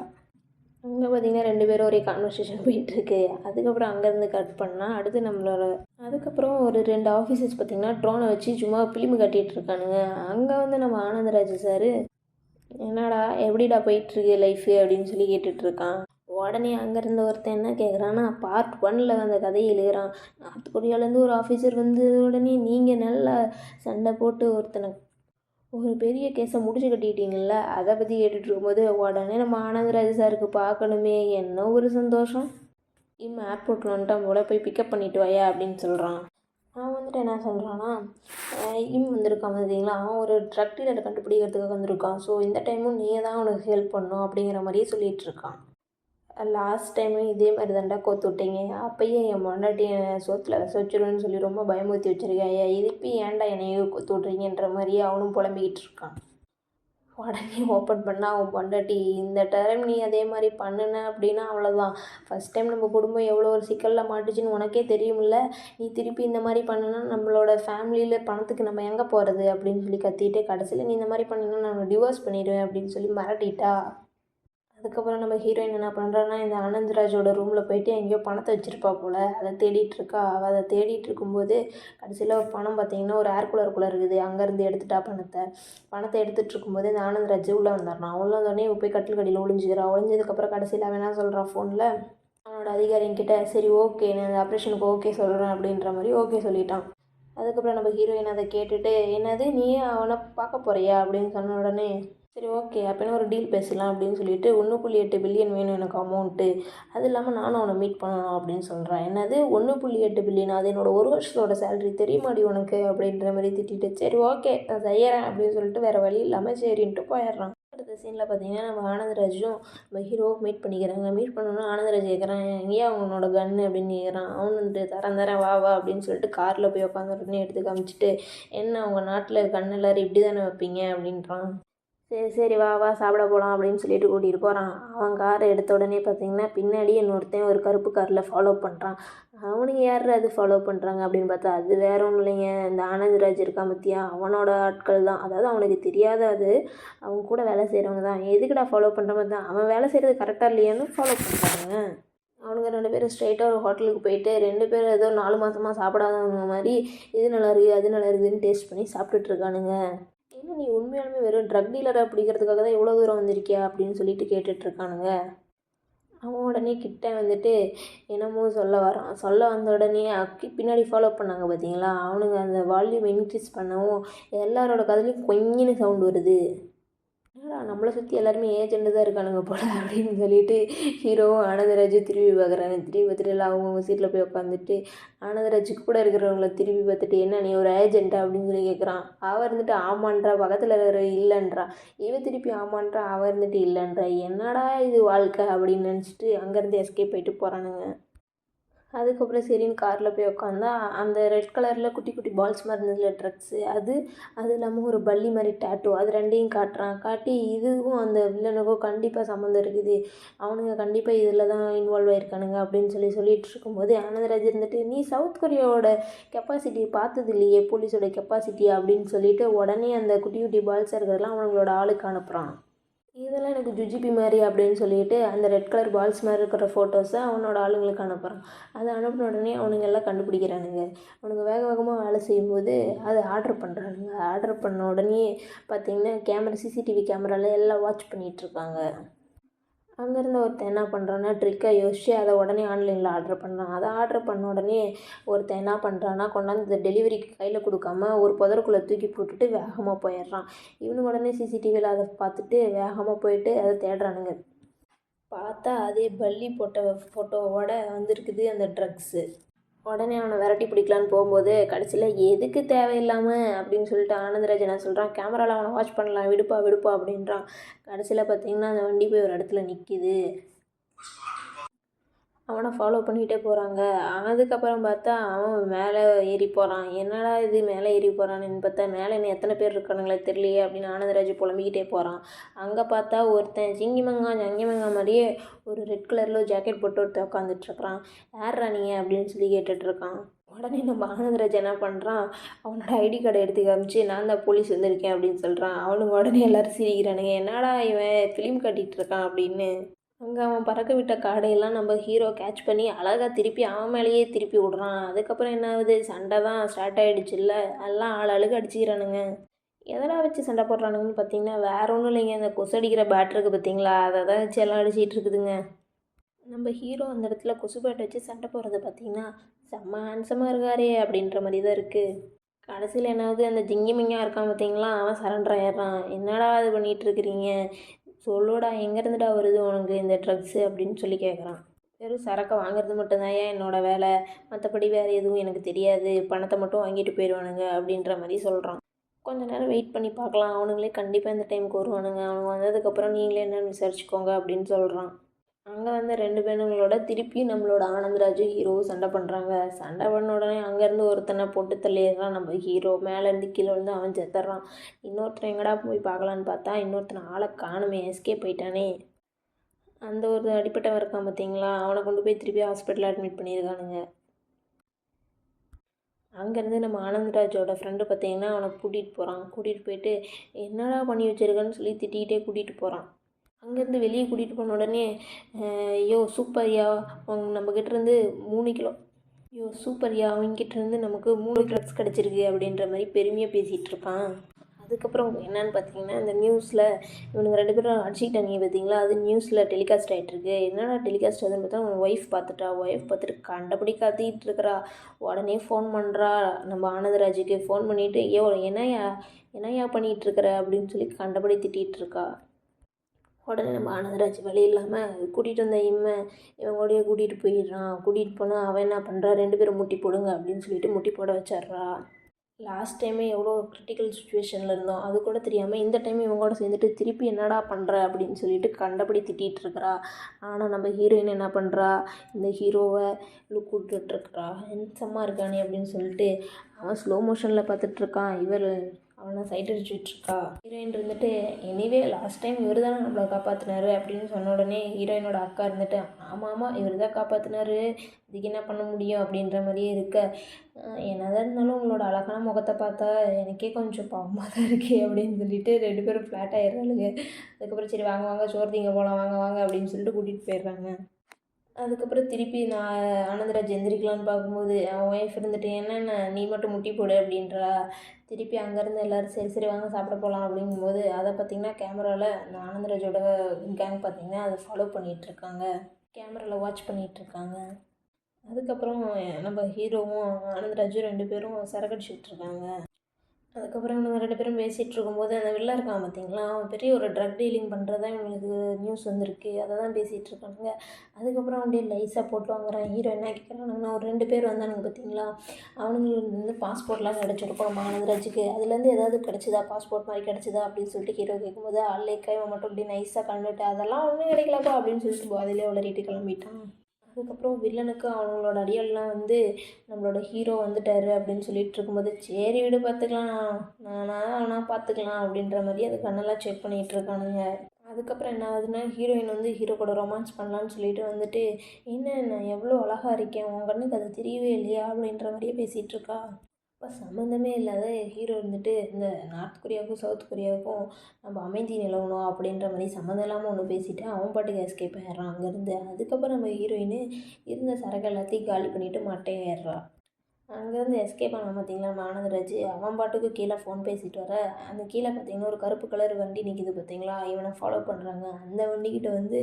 அங்கே பார்த்திங்கன்னா 2 பேரும் ஒரே கான்வர்சேஷன் போயிட்டுருக்கு. அதுக்கப்புறம் அங்கேருந்து கட் பண்ணால் அடுத்து நம்மளோட அதுக்கப்புறம் ஒரு 2 ஆஃபீஸர்ஸ் பார்த்திங்கன்னா ட்ரோனை வச்சு சும்மா ஃபிலிமு கட்டிகிட்டு இருக்கானுங்க. அங்கே வந்து நம்ம ஆனந்தராஜ் சார் என்னடா எப்படிடா போயிட்டுருக்கு லைஃபு அப்படின்னு சொல்லி கேட்டுட்ருக்கான். உடனே அங்கேருந்து ஒருத்தன் என்ன கேட்குறான்னா, பார்ட் 1ல் அந்த கதையை எழுதுகிறான். நார்த் கொரியாவிலேருந்து ஒரு ஆஃபீஸர் வந்து உடனே நீங்கள் நல்லா சண்டை போட்டு ஒருத்தனை ஒரு பெரிய கேஸை முடிச்சு கட்டிட்டீங்கள்ல, அதை பற்றி கேட்டுட்ருக்கும்போது உடனே நம்ம ஆனந்தராஜ் சாருக்கு பார்க்கணுமே என்ன ஒரு சந்தோஷம். ஏர்போர்ட்டில் வந்துட்டான் போல், போய் பிக்கப் பண்ணிட்டு வாயா அப்படின்னு சொல்கிறான். அவன் வந்துட்டு என்ன சொல்கிறான்னா, வந்திருக்கான் பார்த்தீங்களா, அவன் ஒரு ட்ரக் டீலரை கண்டுபிடிக்கிறதுக்காக வந்திருக்கான். ஸோ இந்த டைமும் நீங்கள் தான் அவனுக்கு ஹெல்ப் பண்ணணும் அப்படிங்கிற மாதிரியே சொல்லிகிட்டு இருக்கான். லாஸ்ட் டைமும் இதே மாதிரி தாண்டா கோத்து விட்டீங்க, அப்பயே என் பொண்டாட்டி சோத்தில் விச வச்சிருவேன்னு சொல்லி ரொம்ப பயமுறுத்தி வச்சுருக்கேன், இதுப்பி ஏன்டா என்னையோ கோத்து விட்றீங்கன்ற மாதிரியே அவனும் புலம்பிக்கிட்டு இருக்கான். உடனே ஓப்பன் பண்ணால் அவன் பொண்டாட்டி, இந்த டைம் நீ அதே மாதிரி பண்ணுன அப்படின்னா அவ்வளோதான், ஃபஸ்ட் டைம் நம்ம குடும்பம் எவ்வளோ ஒரு சிக்கலில் மாட்டுச்சுன்னு உனக்கே தெரியுமில்ல, நீ திருப்பி இந்த மாதிரி பண்ணுனா நம்மளோட ஃபேமிலியில் பணத்துக்கு நம்ம எங்கே போகிறது அப்படின்னு சொல்லி கத்திட்டு, கடைசியில் நீ இந்த மாதிரி பண்ணினா நான் டிவோர்ஸ் பண்ணிடுவேன் அப்படின்னு சொல்லி மிரட்டிட்டா. அதுக்கப்புறம் நம்ம ஹீரோயின் என்ன பண்ணுறான்னா, இந்த ஆனந்தராஜோட ரூமில் போயிட்டு எங்கேயோ பணத்தை வச்சுருப்பா போல், அதை தேடிட்டுருக்கா. அவள் அதை தேடிட்டு இருக்கும்போது கடைசியில் ஒரு பணம் பார்த்திங்கன்னா ஒரு ஏர் கூலருக்குள்ளே இருக்குது, அங்கேருந்து எடுத்துட்டா பணத்தை எடுத்துகிட்டு இருக்கும்போது இந்த ஆனந்தராஜ் உள்ளே வந்துடுறான். உள்ளே வந்தோடனே போய் கட்டில் கடியில் ஒளிஞ்சிக்கிறான். ஒளிஞ்சதுக்கப்புறம் கடைசியில் அவன் என்ன சொல்கிறான் ஃபோனில், அவனோட அதிகாரிங்கிட்ட சரி ஓகே நான் அந்த ஆப்ரேஷனுக்கு ஓகே சொல்கிறேன் அப்படின்ற மாதிரி ஓகே சொல்லிட்டான். அதுக்கப்புறம் நம்ம ஹீரோயின் அதை கேட்டுட்டு, என்னது நீயே அவனை பார்க்க போகிறியா அப்படின்னு சொன்ன உடனே, சரி ஓகே அப்படின்னா ஒரு டீல் பேசலாம் அப்படின்னு சொல்லிட்டு 1.8 பில்லியன் வேணும் எனக்கு அமௌண்ட்டு, அது இல்லாமல் நானும் அவனை மீட் பண்ணணும் அப்படின்னு சொல்கிறேன். என்னது 1.8 பில்லியன், அது என்னோடய ஒரு வருஷத்தோட சேலரி தெரியுமாடி உனக்கு அப்படின்ற மாதிரி திட்டிட்டு, சரி ஓகே நான் செய்கிறேன் அப்படின்னு சொல்லிட்டு வேறு வழி இல்லாமல் சரின்ட்டு போயிடுறான். அடுத்த சீனில் பார்த்தீங்கன்னா நம்ம ஆனந்தராஜும் நம்ம ஹீரோவை மீட் பண்ணிக்கிறாங்க. மீட் பண்ணோன்னா ஆனந்தராஜ் கேட்குறான், எங்கேயா அவனோட கன்று அப்படின்னு கேட்குறான். அவன் வந்துட்டு தரேன் வா வா அப்படின்னு சொல்லிட்டு காரில் போய் உட்காந்து உடனே எடுத்து காமிச்சிட்டு, என்ன அவங்க நாட்டில் கன்று எல்லோரும் இப்படி தானே வைப்பீங்க அப்படின்றான். சரி வா வா சாப்பிட போகலாம் அப்படின்னு சொல்லிட்டு கூட்டிகிட்டு போகிறான். அவன் காரை எடுத்த உடனே பார்த்திங்கன்னா பின்னாடி இன்னொருத்தன் ஒரு கருப்பு காரில் ஃபாலோ பண்ணுறான். அவனுங்க யார் அது ஃபாலோ பண்ணுறாங்க அப்படின்னு பார்த்தா அது வேற ஒன்றும் இல்லைங்க, இந்த ஆனந்தராஜ் இருக்கான் பார்த்தியா, அவனோட ஆட்கள் தான். அதாவது அவனுக்கு தெரியாத அது, அவங்க கூட வேலை செய்கிறவங்க தான். எதுக்குடா ஃபாலோ பண்ணுற மாதிரி தான், அவன் வேலை செய்கிறது கரெக்டாக இல்லையான்னு ஃபாலோ பண்ணுறாங்க. அவனுங்க 2 பேரும் ஸ்ட்ரைட்டாக ஒரு ஹோட்டலுக்கு போயிட்டு 2 பேரும் ஏதோ 4 மாதமாக சாப்பிடாதவங்க மாதிரி இது நல்லா இருக்குது அது நல்லா இருக்குதுன்னு டேஸ்ட் பண்ணி சாப்பிட்டுட்ருக்கானுங்க. என்ன நீ உண்மையாலுமே வெறும் ட்ரக் டீலரை பிடிக்கிறதுக்காக தான் இவ்வளோ தூரம் வந்திருக்கியா அப்படின்னு சொல்லிட்டு கேட்டுட்ருக்கானுங்க. அவன் உடனே கிட்ட வந்துட்டு என்னமோ சொல்ல வரான். சொல்ல வந்த உடனே பின்னாடி ஃபாலோ பண்ணாங்க பார்த்தீங்களா, அவனுங்க அந்த வால்யூம் இன்க்ரீஸ் பண்ணவும் எல்லாரோட கதையிலையும் கொஞ்சின்னு சவுண்டு வருது. என்னடா நம்மளை சுற்றி எல்லாருமே ஏஜெண்டு தான் இருக்கானுங்க போல் அப்படின்னு சொல்லிட்டு ஹீரோவும் ஆனந்தராஜ் திரும்பி பார்க்குறாங்க. திரும்பி பார்த்துட்டு எல்லாம் அவங்கவுங்க சீட்டில் போய் உட்காந்துட்டு ஆனந்தராஜுக்கு கூட இருக்கிறவங்கள திரும்பி பார்த்துட்டு, என்ன நீ ஒரு ஏஜென்ட்டா அப்படின்னு சொல்லி கேட்குறான். அவள் இருந்துட்டு ஆமான்றா, பக்கத்தில் இருக்கிற இல்லைன்றா. இவன் திருப்பி ஆமான்றா, அவள் இருந்துட்டு இல்லைன்றா. என்னடா இது வாழ்க்கை அப்படின்னு நினச்சிட்டு அங்கேருந்து எஸ்கேப் போயிட்டு போகிறானுங்க. அதுக்கப்புறம் சரின்னு காரில் போய் உட்காந்தா அந்த ரெட் கலரில் குட்டி குட்டி பால்ஸ் மாதிரி இருந்ததுல ட்ரக்ஸு, அது இல்லாமல் ஒரு பல்லி மாதிரி டேட்டூ, அது ரெண்டையும் காட்டுறான். காட்டி இதுவும் அந்த வில்லனுக்கும் கண்டிப்பாக சம்மந்தம் இருக்குது, அவனுங்க கண்டிப்பாக இதில் தான் இன்வால்வ் ஆகிருக்கானுங்க அப்படின்னு சொல்லிட்டு இருக்கும்போது ஆனந்தராஜ் இருந்துட்டு, நீ சவுத் கொரியாவோட கெப்பாசிட்டி பார்த்தது இல்லையே, போலீஸோட கெப்பாசிட்டி அப்படின்னு சொல்லிட்டு உடனே அந்த குட்டி குட்டி பால்ஸ் இருக்கிறதெல்லாம் அவங்களோட ஆளுக்கு அனுப்புகிறான். இதெல்லாம் எனக்கு ஜுஜிபி மாதிரி அப்படின்னு சொல்லிட்டு அந்த ரெட் கலர் பால்ஸ் மாதிரி இருக்கிற ஃபோட்டோஸை அவனோட ஆளுங்களுக்கு அனுப்புகிறான். அதை அனுப்பின உடனே அவனுங்க எல்லாம் கண்டுபிடிக்கிறானுங்க. அவனுங்க வேக வேகமாக வேலை செய்யும்போது அதை ஆர்டர் பண்ணுறானுங்க. ஆர்டர் பண்ண உடனே பார்த்திங்கன்னா சிசிடிவி கேமராவில் எல்லாம் வாட்ச் பண்ணிகிட்ருக்காங்க. அங்கேருந்து ஒருத்தன் என்ன பண்ணுறான்னா ட்ரிக்காக யோசிச்சு அதை உடனே ஆன்லைனில் ஆர்டர் பண்ணுறான். அதை ஆர்டர் பண்ண உடனே ஒருத்தன் என்ன பண்ணுறான்னா கொண்டாந்து இந்த டெலிவரிக்கு கையில் கொடுக்காம ஒரு புதருக்குள்ளே தூக்கி போட்டுட்டு வேகமாக போயிடுறான். இவனு உடனே சிசிடிவியில் அதை பார்த்துட்டு வேகமாக போயிட்டு அதை தேடுறானுங்க. பார்த்தா அதே பல்லி போட்ட ஃபோட்டோவோட வந்திருக்குது அந்த ட்ரக்ஸு. உடனே அவனை விரட்டி பிடிக்கலான்னு போகும்போது கடைசியில் எதுக்கு தேவையில்லாமல் அப்படின்னு சொல்லிட்டு ஆனந்தராஜ் என்ன சொல்கிறான், கேமராவில் அவனை வாட்ச் பண்ணலாம், விடுப்பா அப்படின்றான். கடைசியில் பார்த்திங்கன்னா அந்த வண்டி போய் ஒரு இடத்துல நிற்கிது. அவனை ஃபாலோ பண்ணிகிட்டே போகிறாங்க. அதுக்கப்புறம் பார்த்தா அவன் மேலே ஏறி போகிறான். என்னடா இது மேலே ஏறி போகிறான்னு பார்த்தா மேலே இன்னும் எத்தனை பேர் இருக்கானுங்களே தெரியலையே அப்படின்னு ஆனந்தராஜ் புலம்பிக்கிட்டே போகிறான். அங்கே பார்த்தா ஒருத்தன் ஜங்கிமங்கா மாதிரியே ஒரு ரெட் கலரில் ஜாக்கெட் போட்டு ஒருத்தன் உட்காந்துட்ருக்குறான். யார்ரா நீங்கள் அப்படின்னு சொல்லி கேட்டுட்ருக்கான். உடனே நம்ம ஆனந்தராஜ் என்ன பண்ணுறான், அவனோட ஐடி கார்டை எடுத்து காமிச்சு நான் தான் போலீஸ் வந்திருக்கேன் அப்படின்னு சொல்கிறான். அவனுங்க உடனே எல்லோரும் சிரிக்கிறானுங்க, என்னடா இவன் ஃபிலிம் கட்டிகிட்டு இருக்கான் அப்படின்னு. அங்கே அவன் பறக்க விட்ட காடையெல்லாம் நம்ம ஹீரோ கேட்ச் பண்ணி அழகாக திருப்பி அவன் மேலேயே திருப்பி விட்றான். அதுக்கப்புறம் என்ன ஆகுது, சண்டை தான் ஸ்டார்ட் ஆகிடுச்சுல்ல, எல்லாம் ஆளுக்கு அடிச்சுக்கிறானுங்க. எதெல்லாம் வச்சு சண்டை போடுறானுங்கன்னு பார்த்தீங்கன்னா வேற ஒன்றும் இல்லைங்க, இந்த கொசு அடிக்கிற பேட் இருக்குது பார்த்தீங்களா, அதை தான் வச்சு எல்லாம் அடிச்சிட்டு இருக்குதுங்க. நம்ம ஹீரோ அந்த இடத்துல கொசு பேட்டை வச்சு சண்டை போடுறது பார்த்தீங்கன்னா செம்ம ஹேண்ட்ஸமாக இருக்காரே அப்படின்ற மாதிரி தான் இருக்குது. கடைசியில் என்னாவது அந்த ஜிங்கிமிங்கா இருக்கான் பார்த்தீங்களா, அவன் சரண்டர் ஆயிடுறான். என்னடா இது பண்ணிகிட்டு இருக்கிறீங்க, சொல்லுடா எங்கேருந்துடா வருது உனக்கு இந்த ட்ரக்ஸு அப்படின்னு சொல்லி கேட்குறான். வெறும் சரக்கை வாங்குறது மட்டும்தான் ஏன் என்னோடய வேலை, மற்றபடி வேறு எதுவும் எனக்கு தெரியாது, பணத்தை மட்டும் வாங்கிட்டு போயிடுவானுங்க அப்படின்ற மாதிரி சொல்கிறான். கொஞ்சம் நேரம் வெயிட் பண்ணி பார்க்கலாம், அவனுங்களே கண்டிப்பாக இந்த டைமுக்கு வருவானுங்க, அவனுங்க வந்ததுக்கப்புறம் நீங்களே என்னென்னு விசாரிச்சுக்கோங்க அப்படின்னு சொல்கிறான். அங்கே வந்து 2 பேருங்களோட திருப்பியும் நம்மளோட ஆனந்தராஜும் ஹீரோவும் சண்டை பண்ணுறாங்க. சண்டை பண்ண உடனே அங்கேருந்து ஒருத்தனை போட்டு தள்ளிடுறான் நம்ம ஹீரோ. மேலேருந்து கீழே வந்து அவன் செத்துட்றான். இன்னொருத்தனை எங்கடா போய் பார்க்கலான்னு பார்த்தா இன்னொருத்தனை ஆளை காணுமே, எஸ்கேப் போயிட்டானே. அந்த ஒரு அடிப்பட்டவன் இருக்கான் பார்த்தீங்களா, அவனை கொண்டு போய் திருப்பி ஹாஸ்பிட்டலில் அட்மிட் பண்ணியிருக்கானுங்க. அங்கேருந்து நம்ம ஆனந்தராஜோட ஃப்ரெண்டு பார்த்தீங்கன்னா அவனை கூட்டிகிட்டு போயிட்டு என்னடா பண்ணி வச்சுருக்கன்னு சொல்லி திட்டிகிட்டே கூட்டிகிட்டு போகிறான். அங்கேருந்து வெளியே கூட்டிகிட்டு போன உடனே ஐயோ சூப்பர்யா, நம்மக்கிட்டேருந்து 3 கிலோ சூப்பர்யா, அவங்ககிட்டேருந்து நமக்கு 3 ட்ரக்ஸ் கிடச்சிருக்கு அப்படின்ற மாதிரி பெருமையாக பேசிகிட்டு இருப்பான். அதுக்கப்புறம் என்னென்னு பார்த்தீங்கன்னா இந்த நியூஸில் இவனுங்க 2 பேரும் அடிச்சிக்கிட்டாங்க பார்த்தீங்களா, அது நியூஸில் டெலிகாஸ்ட் ஆகிட்டுருக்கு. என்னடா டெலிகாஸ்ட் ஆகுதுன்னு பார்த்தா அவன் ஒய்ஃப் பார்த்துட்டு கண்டபடி கத்திக்கிட்டு இருக்கிறா. உடனே ஃபோன் பண்ணுறா நம்ம ஆனந்தராஜுக்கு. ஃபோன் பண்ணிவிட்டு என்னையா பண்ணிகிட்ருக்கிற அப்படின்னு சொல்லி கண்டபடி திட்டிகிட்டு இருக்கா. உடனே நம்ம ஆனந்தராஜ் வழி இல்லாமல் கூட்டிகிட்டு வந்த இவங்களோடையே கூட்டிகிட்டு போயிடுறான். கூட்டிகிட்டு போனால் அவன் என்ன பண்ணுறா, 2 பேரும் முட்டி போடுங்க அப்படின்னு சொல்லிட்டு முட்டி போட வச்சிட்றா. லாஸ்ட் டைமே எவ்வளோ கிரிட்டிக்கல் சுச்சுவேஷனில் இருந்தோம், அது கூட தெரியாமல் இந்த டைம் இவங்களோட சேர்ந்துட்டு திருப்பி என்னடா பண்ணுற அப்படின்னு சொல்லிட்டு கண்டபடி திட்டிகிட்டு இருக்கிறா. ஆனால் நம்ம ஹீரோயின் என்ன பண்ணுறா, இந்த ஹீரோவை லுக் விட்டுட்ருக்குறா. ஹென்சமாக இருக்கானே அப்படின்னு சொல்லிட்டு அவன் ஸ்லோ மோஷனில் பார்த்துட்ருக்கான். அவனை சைட் அடிச்சுட்ருக்கா. ஹீரோயின் இருந்துட்டு எனிவே லாஸ்ட் டைம் இவர் தானே நம்மளை காப்பாற்றினாரு அப்படின்னு சொன்ன உடனே ஹீரோயினோட அக்கா இருந்துட்டு ஆமாம் இவர் தான் காப்பாற்றினாரு, இதுக்கு என்ன பண்ண முடியும் அப்படின்ற மாதிரியே இருக்க. என்னதான் இருந்தாலும் உங்களோட அழகான முகத்தை பார்த்தா எனக்கே கொஞ்சம் பாவமாக தான் இருக்கே அப்படின்னு சொல்லிட்டு 2 பேரும் ஃப்ளாட் ஆகிடுறாளுங்க. அதுக்கப்புறம் சரி வாங்க சோறு திங்க போகலாம் வாங்க அப்படின்னு சொல்லிட்டு கூட்டிகிட்டு போயிடுறாங்க. அதுக்கப்புறம் திருப்பி நான் ஆனந்தராஜ் எந்திரிக்கலான்னு பார்க்கும்போது அவன் ஒய்ஃப் இருந்துட்டு என்னென்ன நீ மட்டும் முட்டி போடு அப்படின்றா. திருப்பி அங்கேருந்து எல்லோரும் சரி வாங்க சாப்பிட போகலாம் அப்படிங்கும்போது அதை பார்த்திங்கன்னா கேமராவில் அந்த ஆனந்தராஜோட கேங் பார்த்திங்கன்னா அதை ஃபாலோ பண்ணிகிட்ருக்காங்க, கேமராவில் வாட்ச் பண்ணிகிட்ருக்காங்க. அதுக்கப்புறம் நம்ம ஹீரோவும் ஆனந்தராஜும் 2 பேரும் சரக்கு அடிச்சுட்ருக்காங்க. அதுக்கப்புறம் இவங்க 2 பேரும் பேசிகிட்டு இருக்கும்போது அந்த வில்லன் இருக்கான் பார்த்தீங்களா, அவன் பெரிய ஒரு ட்ரக் டீலிங் பண்ணுறதா இவங்களுக்கு நியூஸ் வந்திருக்கு, அதை தான் பேசிகிட்டு இருக்கானுங்க. அதுக்கப்புறம் அப்படியே லைஸாக போட்டு வாங்குறான். ஹீரோ என்ன கேட்குறானுங்கன்னா ஒரு 2 பேர் வந்தானுங்க பார்த்தீங்களா, அவனுங்களுக்கு வந்து பாஸ்போர்ட்லாம் கிடச்சிருக்கும் நம்ம ஆனந்தராஜுக்கு, அதுலேருந்து ஏதாவது கிடச்சிதா, பாஸ்போர்ட் மாதிரி கிடச்சிதா அப்படின்னு சொல்லிட்டு ஹீரோ கேட்கும்போது அல்லைக்கா இவன் மட்டும் அப்படி நைஸாக கலந்துட்டு அதெல்லாம் ஒன்றும் கிடைக்கலப்பா அப்படின்னு சொல்லிட்டு அதிலே உளறிட்டு கிளம்பிட்டான். அதுக்கப்புறம் வில்லனுக்கு அவங்களோட அடியாள்லாம் வந்து நம்மளோட ஹீரோ வந்துட்டாரு அப்படின்னு சொல்லிட்டு இருக்கும்போது சரி விடு பார்த்துக்கலாம், நானா பார்த்துக்கலாம் அப்படின்ற மாதிரி அது கண்ணெல்லாம் செக் பண்ணிகிட்டு இருக்கானுங்க. அதுக்கப்புறம் என்ன ஆகுதுன்னா ஹீரோயின் வந்து ஹீரோ கூட ரொமான்ஸ் பண்ணலான்னு சொல்லிட்டு வந்துட்டு என்ன நான் எவ்வளோ அழகாக இருக்கேன் உன் கண்ணுக்கு அது தெரியவே இல்லையா அப்படின்ற மாதிரியே பேசிகிட்டு இருக்கா. இப்போ சம்மந்தமே இல்லாத ஹீரோ இருந்துட்டு இந்த நார்த் கொரியாவுக்கும் சவுத் கொரியாவுக்கும் நம்ம அமைதி நிலவணும் அப்படின்ற மாதிரி சம்மந்தம் இல்லாமல் ஒன்று பேசிவிட்டு அவன் பாட்டுக்கு எஸ்கேப் ஆயிடுறான் அங்கேருந்து. அதுக்கப்புறம் நம்ம ஹீரோயின் இருந்த சரக்கு எல்லாத்தையும் காலி பண்ணிவிட்டு மட்டையாயிடுறா. அங்கேருந்து எஸ்கேப் ஆனான் பார்த்தீங்களா நம்ம ஆனந்தராஜ், அவன் பாட்டுக்கு கீழே ஃபோன் பேசிட்டு வர அந்த கீழே பார்த்தீங்கன்னா ஒரு கருப்பு கலர் வண்டி நிற்கிது பார்த்தீங்களா, இவனை ஃபாலோ பண்ணுறாங்க. அந்த வண்டிக்கிட்ட வந்து